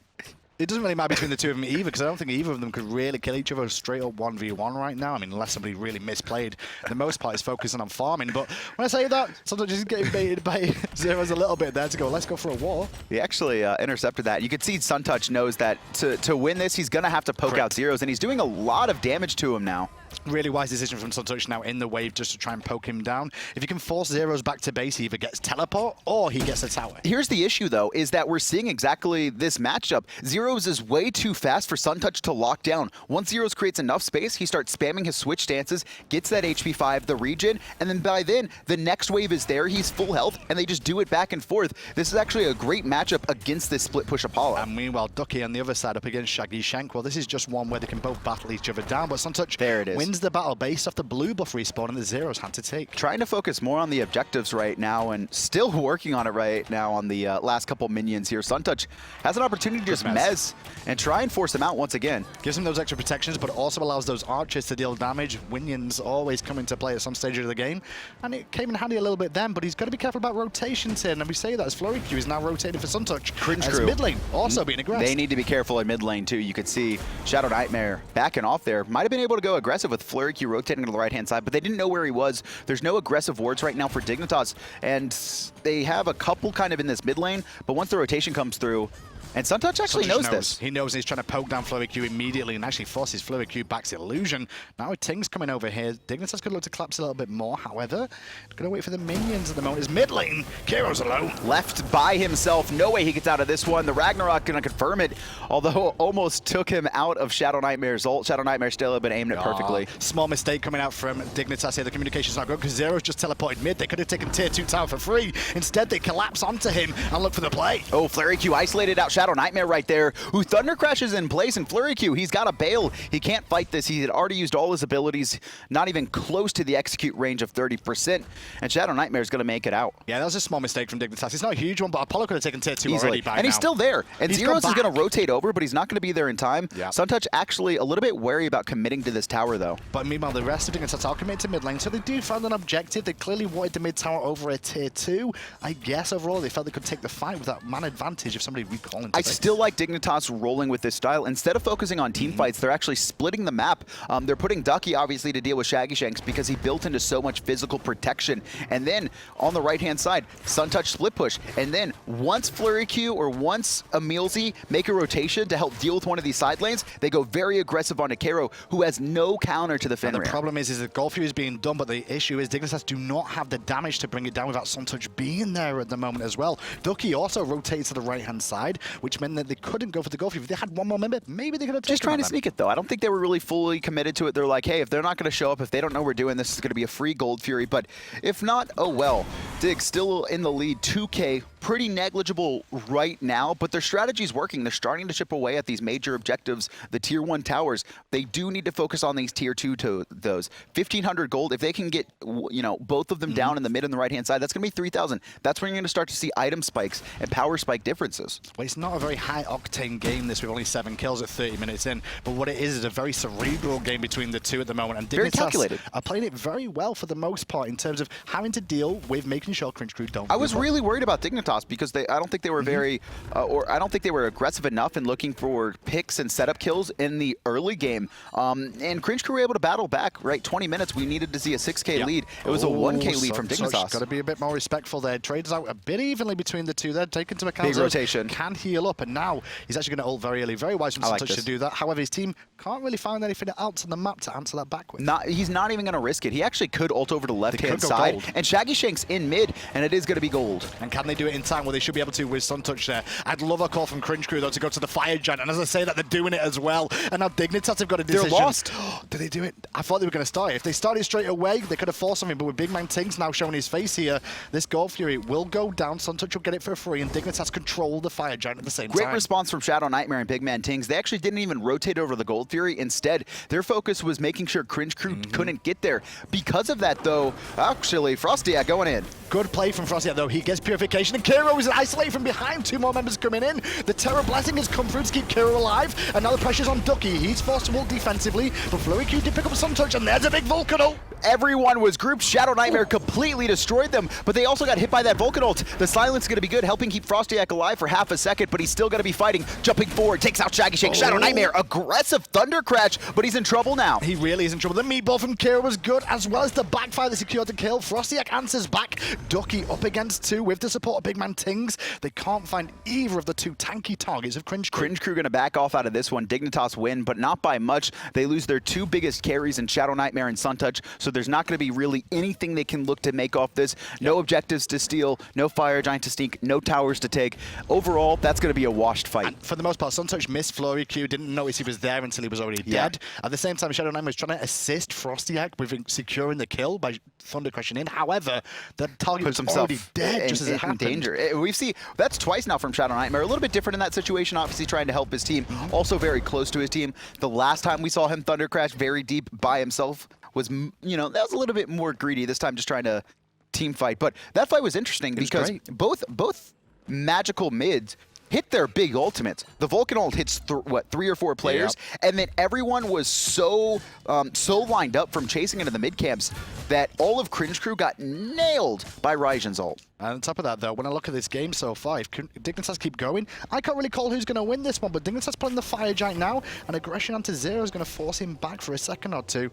It doesn't really matter between the two of them either, because I don't think either of them could really kill each other straight up 1v1 right now. I mean, unless somebody really misplayed. The most part is focusing on farming. But when I say that, sometimes just getting baited by Zyrhoes a little bit there to go, let's go for a war. He actually intercepted that. You could see Suntouch knows that to win this, he's going to have to poke out Zyrhoes, and he's doing a lot of damage to him now. Really wise decision from Suntouch now in the wave just to try and poke him down. If you can force Zyrhoes back to base, he either gets teleport or he gets a tower. Here's the issue, though, is that we're seeing exactly this matchup. Zyrhoes is way too fast for Suntouch to lock down. Once Zyrhoes creates enough space, he starts spamming his switch stances, gets that HP 5, the regen, and then by then, the next wave is there, he's full health, and they just do it back and forth. This is actually a great matchup against this split push Apollo. And meanwhile, Ducky on the other side up against Shaggyshenk. Well, this is just one where they can both battle each other down, but Suntouch wins the battle based off the blue buff respawn and the Zyrhoes had to take. Trying to focus more on the objectives right now and still working on it right now on the last couple minions here. Suntouch has an opportunity to just mez and try and force him out once again. Gives him those extra protections, but also allows those archers to deal damage. Minions always come into play at some stage of the game, and it came in handy a little bit then, but he's got to be careful about rotations here, and we say that as FleuryQ is now rotated for Suntouch. Cringe as Crew. Mid lane also being aggressive. They need to be careful in mid lane too. You could see ShadowNightmare backing off there. Might have been able to go aggressive with FleuryQ rotating to the right-hand side, but they didn't know where he was. There's no aggressive wards right now for Dignitas, and they have a couple kind of in this mid lane, but once the rotation comes through, and Suntouch actually knows this. He knows he's trying to poke down FleuryQ immediately and actually forces FleuryQ back to illusion. Now with Tingz coming over here, Dignitas could look to collapse a little bit more. However, gonna wait for the minions at the moment. Is mid lane. Kero's alone. Left by himself. No way he gets out of this one. The Ragnarok gonna confirm it, although almost took him out of ShadowNightmare's ult. ShadowNightmare still have been aimed it perfectly. Small mistake coming out from Dignitas here. The communication's not good because Zyrhoes just teleported mid. They could have taken tier 2 tower for free. Instead, they collapse onto him and look for the play. Oh, FleuryQ isolated out ShadowNightmare right there, who Thunder Crashes in place, and FleuryQ, he's got a bail. He can't fight this. He had already used all his abilities, not even close to the execute range of 30%, and ShadowNightmare is going to make it out. Yeah, that was a small mistake from Dignitas. It's not a huge one, but Apollo could have taken tier 2 easily already by and now. He's still there. And Zyrhoes is going to rotate over, but he's not going to be there in time. Yeah. Suntouch actually a little bit wary about committing to this tower, though. But meanwhile, the rest of Dignitas are committed to mid lane, so they do find an objective. They clearly wanted the mid tower over a tier 2. I guess overall they felt they could take the fight with that man advantage of somebody recalling. I still like Dignitas rolling with this style. Instead of focusing on team fights, they're actually splitting the map. They're putting Ducky, obviously, to deal with Shaggyshenks because he built into so much physical protection. And then on the right-hand side, Suntouch split push. And then once FleuryQ or once EmilZy make a rotation to help deal with one of these side lanes, they go very aggressive onto Kero, who has no counter to the Fenrir. And the problem is the Gold Fury is being done, but the issue is Dignitas do not have the damage to bring it down without Suntouch being there at the moment as well. Ducky also rotates to the right-hand side, which meant that they couldn't go for the Gold Fury. If they had one more member, maybe they could have taken just trying to sneak it, though. I don't think they were really fully committed to it. They're like, hey, if they're not going to show up, if they don't know we're doing this, it's going to be a free Gold Fury. But if not, oh well. Dig still in the lead, 2K. Pretty negligible right now, but their strategy's working. They're starting to chip away at these major objectives, the tier 1 towers. They do need to focus on these tier 2 to those. 1,500 gold, if they can get, you know, both of them down in the mid and the right-hand side, that's going to be 3,000. That's when you're going to start to see item spikes and power spike differences. Well, it's not a very high-octane game, this, with only 7 kills at 30 minutes in, but what it is a very cerebral game between the two at the moment, and very calculated. are playing it very well for the most part in terms of having to deal with making sure Cringe Crew don't. I was really worried about Dignitas Dignitas because I don't think they were very, or I don't think they were aggressive enough in looking for picks and setup kills in the early game. And Cringe Crew were able to battle back, right? 20 minutes, we needed to see a 6K lead. It was a 1K lead from Dignitas. Got to be a bit more respectful there. Trades out a bit evenly between the two there. Take into account big rotation. Can heal up, and now he's actually going to ult very early. Very wise from Suntouch to do that. However, his team can't really find anything else on the map to answer that back with. He's not even going to risk it. He actually could ult over to the left-hand side. And Shaggyshenk's in mid, and it is going to be gold. And can they do it in time? Well, they should be able to with Suntouch there. I'd love a call from Cringe Crew, though, to go to the Fire Giant. And as I say that, they're doing it as well. And now Dignitas have got a decision. They're lost. Did they do it? I thought they were going to start. If they started straight away, they could have forced something. But with BigManTingz now showing his face here, this Gold Fury will go down. Suntouch will get it for free, and Dignitas control the Fire Giant at the same time. Great response from ShadowNightmare and BigManTingz. They actually didn't even rotate over the Gold Fury. Instead, their focus was making sure Cringe Crew couldn't get there. Because of that, though, actually, FrostiaK going in. Good play from FrostiaK, though. He gets Purification, and Kero is isolated from behind. Two more members coming in. The Terra Blessing has come through to keep Kero alive, and now the pressure's on Ducky. He's forced to ult defensively, but FleuryQ did pick up Suntouch, and there's a big Vulcan ult. Everyone was grouped. ShadowNightmare completely destroyed them, but they also got hit by that Vulcan ult. The silence is going to be good, helping keep FrostiaK alive for half a second, but he's still going to be fighting. Jumping forward, takes out Shaggyshenk. ShadowNightmare, aggressive Thunder Crash, but he's in trouble now. He really is in trouble. The meatball from Kero was good, as well as the backfire that secured the kill. FrostiaK answers back. Ducky up against two with the support of BigManTingz. They can't find either of the two tanky targets of Cringe Crew. Cringe Crew going to back off out of this one. Dignitas win, but not by much. They lose their two biggest carries in ShadowNightmare and Suntouch, so there's not going to be really anything they can look to make off this. No objectives to steal, no Fire Giant to sneak, no towers to take. Overall, that's going to be a washed fight. And for the most part, Suntouch missed FleuryQ, didn't notice he was there until he was already dead. At the same time, ShadowNightmare was trying to assist FrostiaK with securing the kill by Thunder crashing in. However, the target was already dead just as it happened. Danger. We've seen that's twice now from ShadowNightmare. A little bit different in that situation, obviously trying to help his team. Also very close to his team. The last time we saw him Thunder Crash very deep by himself was, you know, that was a little bit more greedy. This time just trying to team fight. But that fight was interesting because both magical mids hit their big ultimates. The Vulcan ult hits, 3 or 4 players, and then everyone was so lined up from chasing into the mid camps that all of Cringe Crew got nailed by Raijin's ult. And on top of that, though, when I look at this game so far, if Dignitas keep going, I can't really call who's going to win this one, but Dignitas playing the Fire Giant now, and aggression onto Zero is going to force him back for a second or two.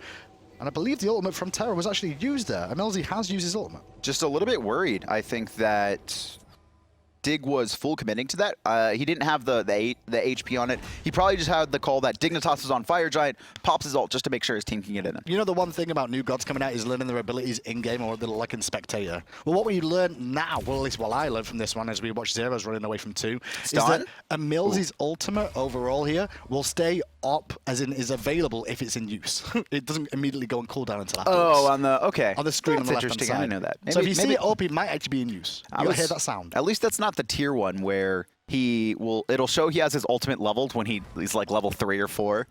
And I believe the ultimate from Terra was actually used there. EmilZy has used his ultimate. Just a little bit worried, I think, that Dig was full committing to that. He didn't have the HP on it. He probably just had the call that Dignitas is on Fire Giant, pops his ult just to make sure his team can get in. You know, the one thing about new gods coming out is learning their abilities in-game or like in Spectator. Well, what we learn now, well, at least what I learned from this one as we watch Zyrhoes running away from 2, is that EmilZy's ultimate overall here will stay up, as in is available if it's in use. It doesn't immediately go on cooldown until afterwards. Oh, on the screen on the left-hand side. I didn't know that. So if you see it up, it might actually be in use. You'll hear that sound. At least that's not the tier 1 where it'll show he has his ultimate leveled when he's like level 3 or 4.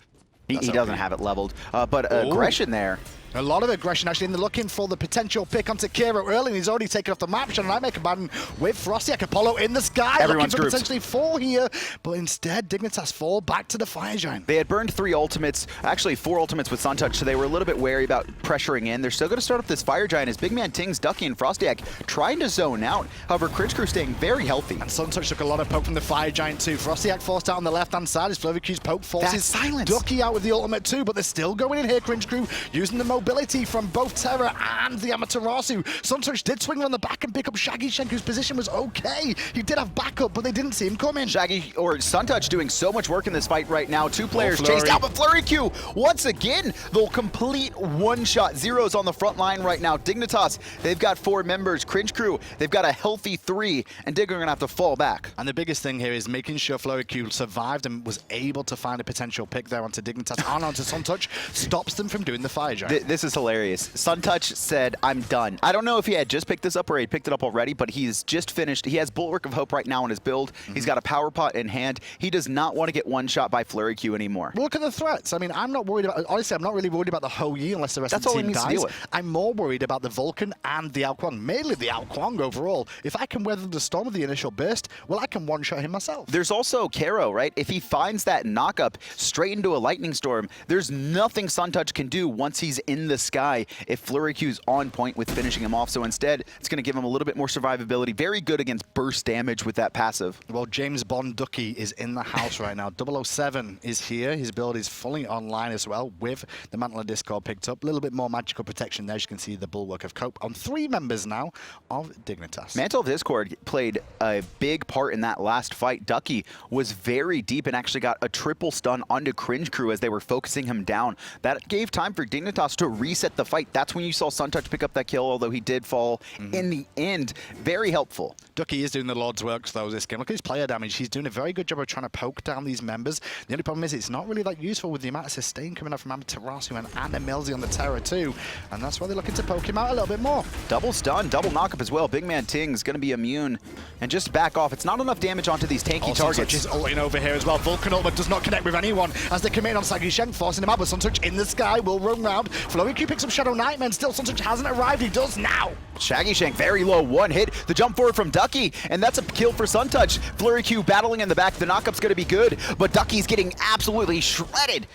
He doesn't have it leveled. But aggression there. A lot of aggression, actually, and they're looking for the potential pick onto Kero early, and he's already taken off the map. ShadowNightmare combating with FrostiaK. Apollo in the sky, Everyone's looking for grouped. potentially 4 here, but instead, Dignitas fall back to the Fire Giant. They had burned 3 ultimates, actually 4 ultimates with Suntouch, so they were a little bit wary about pressuring in. They're still going to start up this Fire Giant as BigManTingz, Ducky, and FrostiaK trying to zone out. However, Cringe Crew staying very healthy. And Suntouch took a lot of poke from the Fire Giant too. FrostiaK forced out on the left-hand side as FleuryQ's poke forces Ducky out with the ultimate too, but they're still going in here, Cringe Crew, using the mobility from both Terra and the Amaterasu. Suntouch did swing on the back and pick up Shaggyshenk, whose position was okay. He did have backup, but they didn't see him coming. Suntouch doing so much work in this fight right now. 2 players chased out, but FleuryQ, once again, they'll complete one-shot. Zyrhoes on the front line right now. Dignitas, they've got 4 members. Cringe Crew, they've got a healthy 3, and Dig are going to have to fall back. And the biggest thing here is making sure FleuryQ survived and was able to find a potential pick there onto Dignitas and onto Suntouch, stops them from doing the Fire Giant. This is hilarious. Suntouch said, I'm done. I don't know if he had just picked this up or he picked it up already, but he's just finished. He has Bulwark of Hope right now in his build. He's got a power pot in hand. He does not want to get one shot by FleuryQ anymore. Look at the threats. I mean, I'm not worried about, honestly, I'm not really worried about the Hou Yi unless the rest of the team dies. I'm more worried about the Vulcan and the Kuang, mainly the Kuang overall. If I can weather the storm of the initial burst, well, I can one-shot him myself. There's also Kero, right? If he finds that knock-up straight into a lightning storm, there's nothing Suntouch can do once he's in in the sky if FleuryQ's on point with finishing him off. So instead, it's going to give him a little bit more survivability. Very good against burst damage with that passive. Well, James Bond Ducky is in the house right now. 007 is here. His build is fully online as well with the Mantle of Discord picked up. A little bit more magical protection there. As you can see the Bulwark of Cope on 3 members now of Dignitas. Mantle of Discord played a big part in that last fight. Ducky was very deep and actually got a triple stun onto Cringe Crew as they were focusing him down. That gave time for Dignitas to reset the fight. That's when you saw Suntouch pick up that kill, although he did fall in the end. Very helpful. Ducky is doing the Lord's work though this game. Look at his player damage. He's doing a very good job of trying to poke down these members. The only problem is it's not really that useful with the amount of sustain coming up from Amaterasu and EmilZy on the Terra too. And that's why they're looking to poke him out a little bit more. Double stun, double knockup as well. BigManTingz going to be immune and just back off. It's not enough damage onto these tanky targets. Suntouch is ulting over here as well. Vulcan ult but does not connect with anyone as they commit on Shaggyshenk, forcing him out. But Suntouch in the sky will run round. FleuryQ picks up ShadowNightmare and still Suntouch hasn't arrived. He does now. Shaggyshenk very low, 1 hit. The jump forward from Ducky, and that's a kill for Suntouch. FleuryQ battling in the back. The knockup's going to be good, but Ducky's getting absolutely shredded.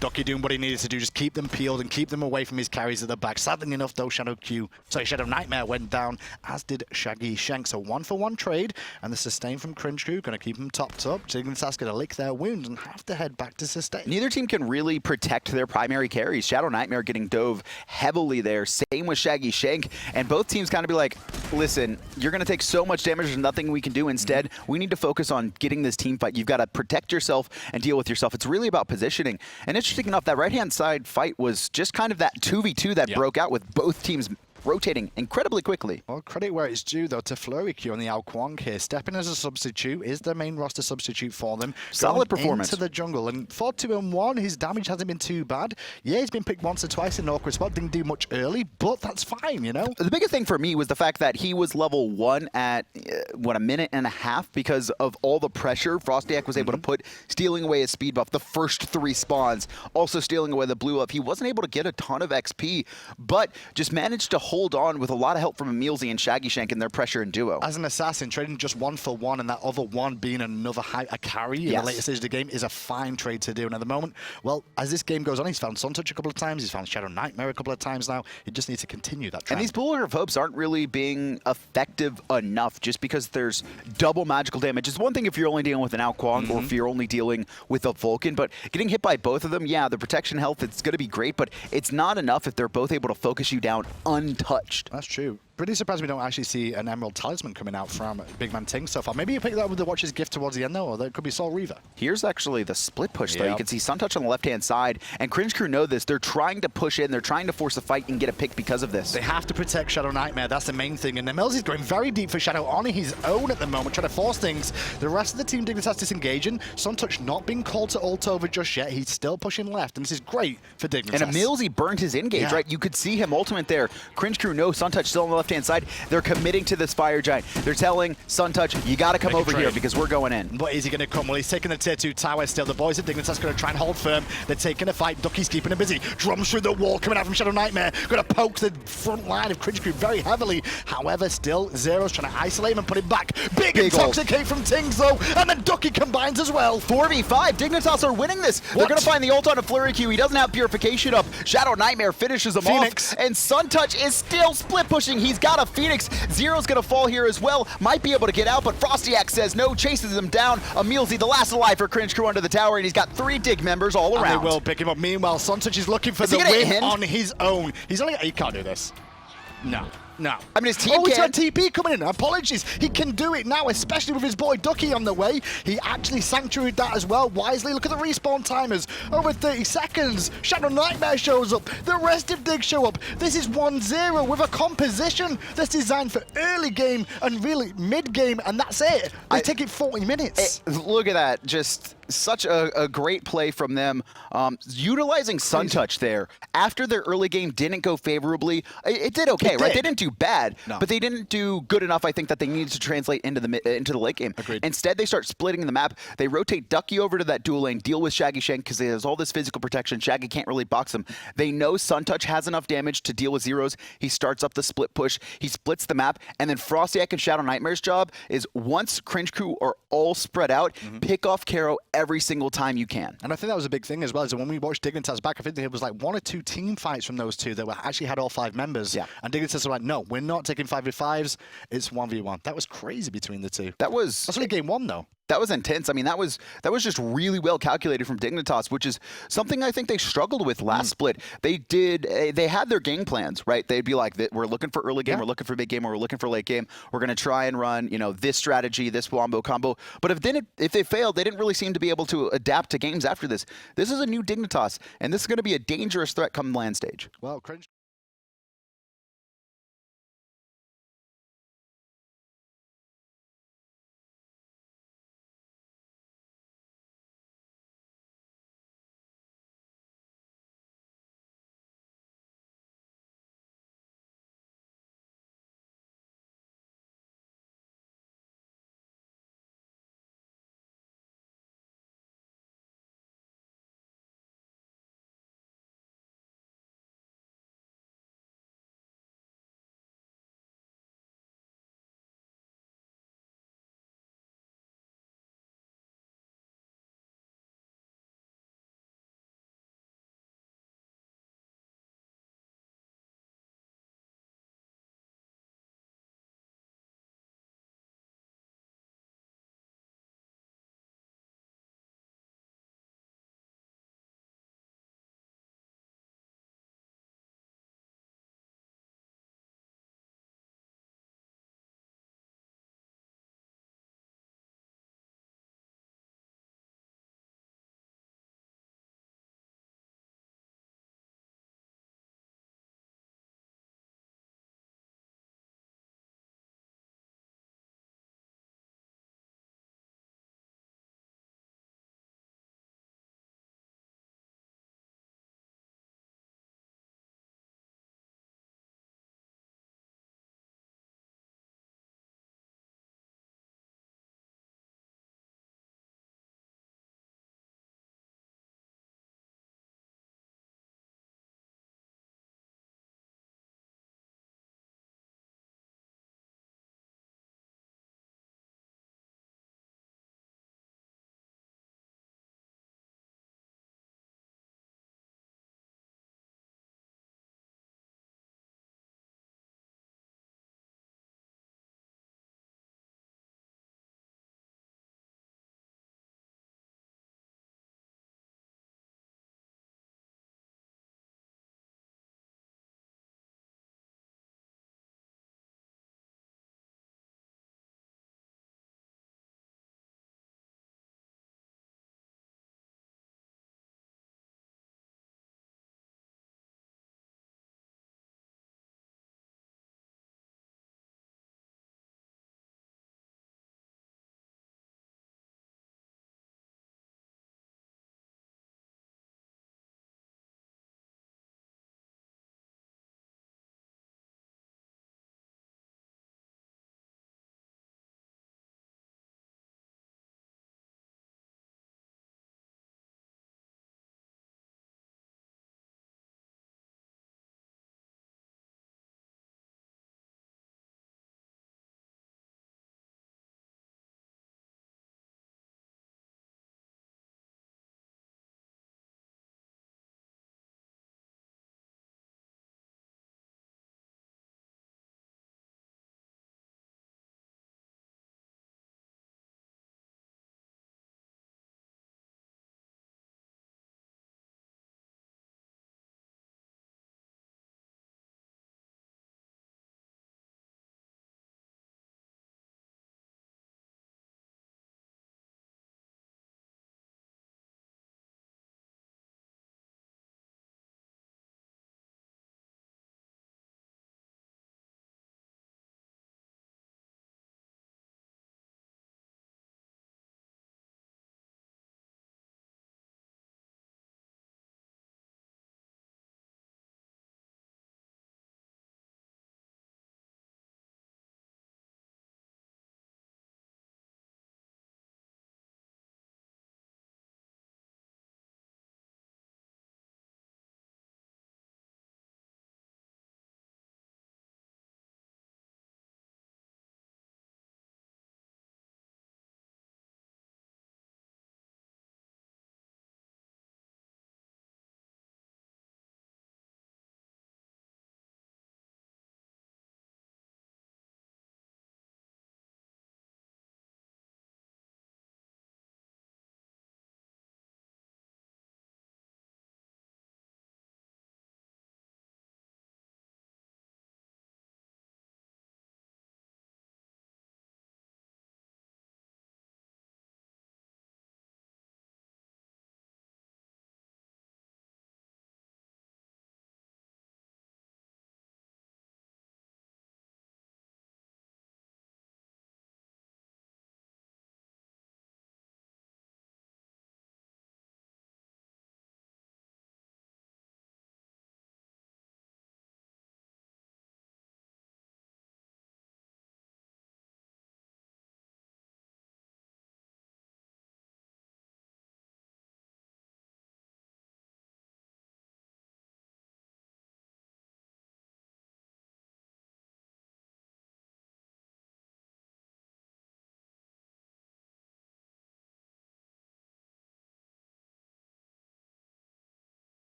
Ducky doing what he needed to do, just keep them peeled and keep them away from his carries at the back. Sadly enough, though, ShadowNightmare went down, as did Shaggyshenk. So 1-for-1 trade, and the sustain from Cringe Crew going to keep them topped up. Dignitas going to lick their wounds and have to head back to sustain. Neither team can really protect their primary carries. ShadowNightmare getting dove heavily there. Same with Shaggyshenk, and both teams kind of be like, listen, you're going to take so much damage, there's nothing we can do. Instead, we need to focus on getting this team fight. You've got to protect yourself and deal with yourself. It's really about positioning. And interesting enough, that right-hand side fight was just kind of that 2v2 that broke out with both teams rotating incredibly quickly. Well, credit where it's due, though, to FleuryQ on the Kuang here. Stepping as a substitute is the main roster substitute for them. Solid performance. Into the jungle. And 4-2-1, his damage hasn't been too bad. Yeah, he's been picked once or twice in an awkward spot. Didn't do much early, but that's fine, you know? The biggest thing for me was the fact that he was level 1 at, what, a minute and a half because of all the pressure FrostiaK was able to put, stealing away his speed buff, the first 3 spawns, also stealing away the blue buff. He wasn't able to get a ton of XP, but just managed to hold on with a lot of help from EmilZy and Shaggyshenk in their pressure and duo. As an assassin, trading just 1-for-1 and that other one being another a carry in the later stage of the game is a fine trade to do. And at the moment, well, as this game goes on, he's found Suntouch a couple of times, he's found ShadowNightmare a couple of times now. He just needs to continue that trend. And these Bulwark of Hopes aren't really being effective enough just because there's double magical damage. It's one thing if you're only dealing with an Kuang or if you're only dealing with a Vulcan, but getting hit by both of them, yeah, the protection health, it's going to be great, but it's not enough if they're both able to focus you down untouched. That's true. Pretty surprised we don't actually see an Emerald Talisman coming out from BigManTingz so far. Maybe you pick that up with the Watcher's Gift towards the end, though, or there could be Soul Reaver. Here's actually the split push, though. You can see Suntouch on the left-hand side, and Cringe Crew know this. They're trying to push in. They're trying to force a fight and get a pick because of this. They have to protect ShadowNightmare. That's the main thing. And EmilZy's going very deep for Shadow on his own at the moment, trying to force things. The rest of the team Dignitas disengaging. Suntouch not being called to ult over just yet. He's still pushing left, and this is great for Dignitas. And EmilZy burned his engage, right? You could see him ultimate there. Cringe Crew knows Suntouch still on the left-hand side. They're committing to this Fire Giant. They're telling Suntouch, you got to come over here because we're going in. But is he going to come? Well, he's taking the tier 2 tower still. The boys at Dignitas going to try and hold firm. They're taking a fight. Ducky's keeping him busy. Drums through the wall coming out from ShadowNightmare. Going to poke the front line of Cringe Crew very heavily. However, still Zyrhoes trying to isolate him and put him back. Big intoxicate from Tingz though, and then Ducky combines as well. 4v5. Dignitas are winning this. They're going to find the ult on a FleuryQ. He doesn't have purification up. ShadowNightmare finishes him off. And Suntouch is still split pushing. He's got a Phoenix. Zero's going to fall here as well. Might be able to get out, but FrostiaK says no, chases him down. EmilZy, the last alive for Cringe Crew under the tower, and he's got 3 Dig members all around. And they will pick him up. Meanwhile, Suntouch is looking for the win on his own. He's only... He can't do this. No. No. I mean, his team he's got TP coming in. Apologies. He can do it now, especially with his boy Ducky on the way. He actually sanctuaried that as well wisely. Look at the respawn timers. Over 30 seconds. ShadowNightmare shows up. The rest of Dig show up. This is 1-0 with a composition that's designed for early game and really mid game, and that's it. They take it 40 minutes. Look at that. Just such a great play from them. Utilizing Suntouch there. After their early game didn't go favorably, it did okay, right? They didn't do bad, but they didn't do good enough, I think, that they needed to translate into the late game. Agreed. Instead, they start splitting the map. They rotate Ducky over to that dual lane, deal with Shaggyshenk because he has all this physical protection. Shaggy can't really box him. They know Suntouch has enough damage to deal with Zeros. He starts up the split push. He splits the map, and then FrostiaK and ShadowNightmare's job is once Cringe Crew are all spread out, pick off Kero every single time you can. And I think that was a big thing as well, is that when we watched Dignitas back, I think there was like 1 or 2 team fights from those two that were actually had all 5 members. Yeah. And Dignitas were like, no, we're not taking 5v5s, it's 1v1. That was crazy between the two. That's only game 1, though. That was intense. I mean, that was just really well calculated from Dignitas, which is something I think they struggled with last split. They had their game plans, right? They'd be like, we're looking for early game, we're looking for mid game, or we're looking for late game. We're going to try and run, you know, this strategy, this wombo combo. But if they failed, they didn't really seem to be able to adapt to games after this. This is a new Dignitas, and this is going to be a dangerous threat come land stage. Well, Cringe.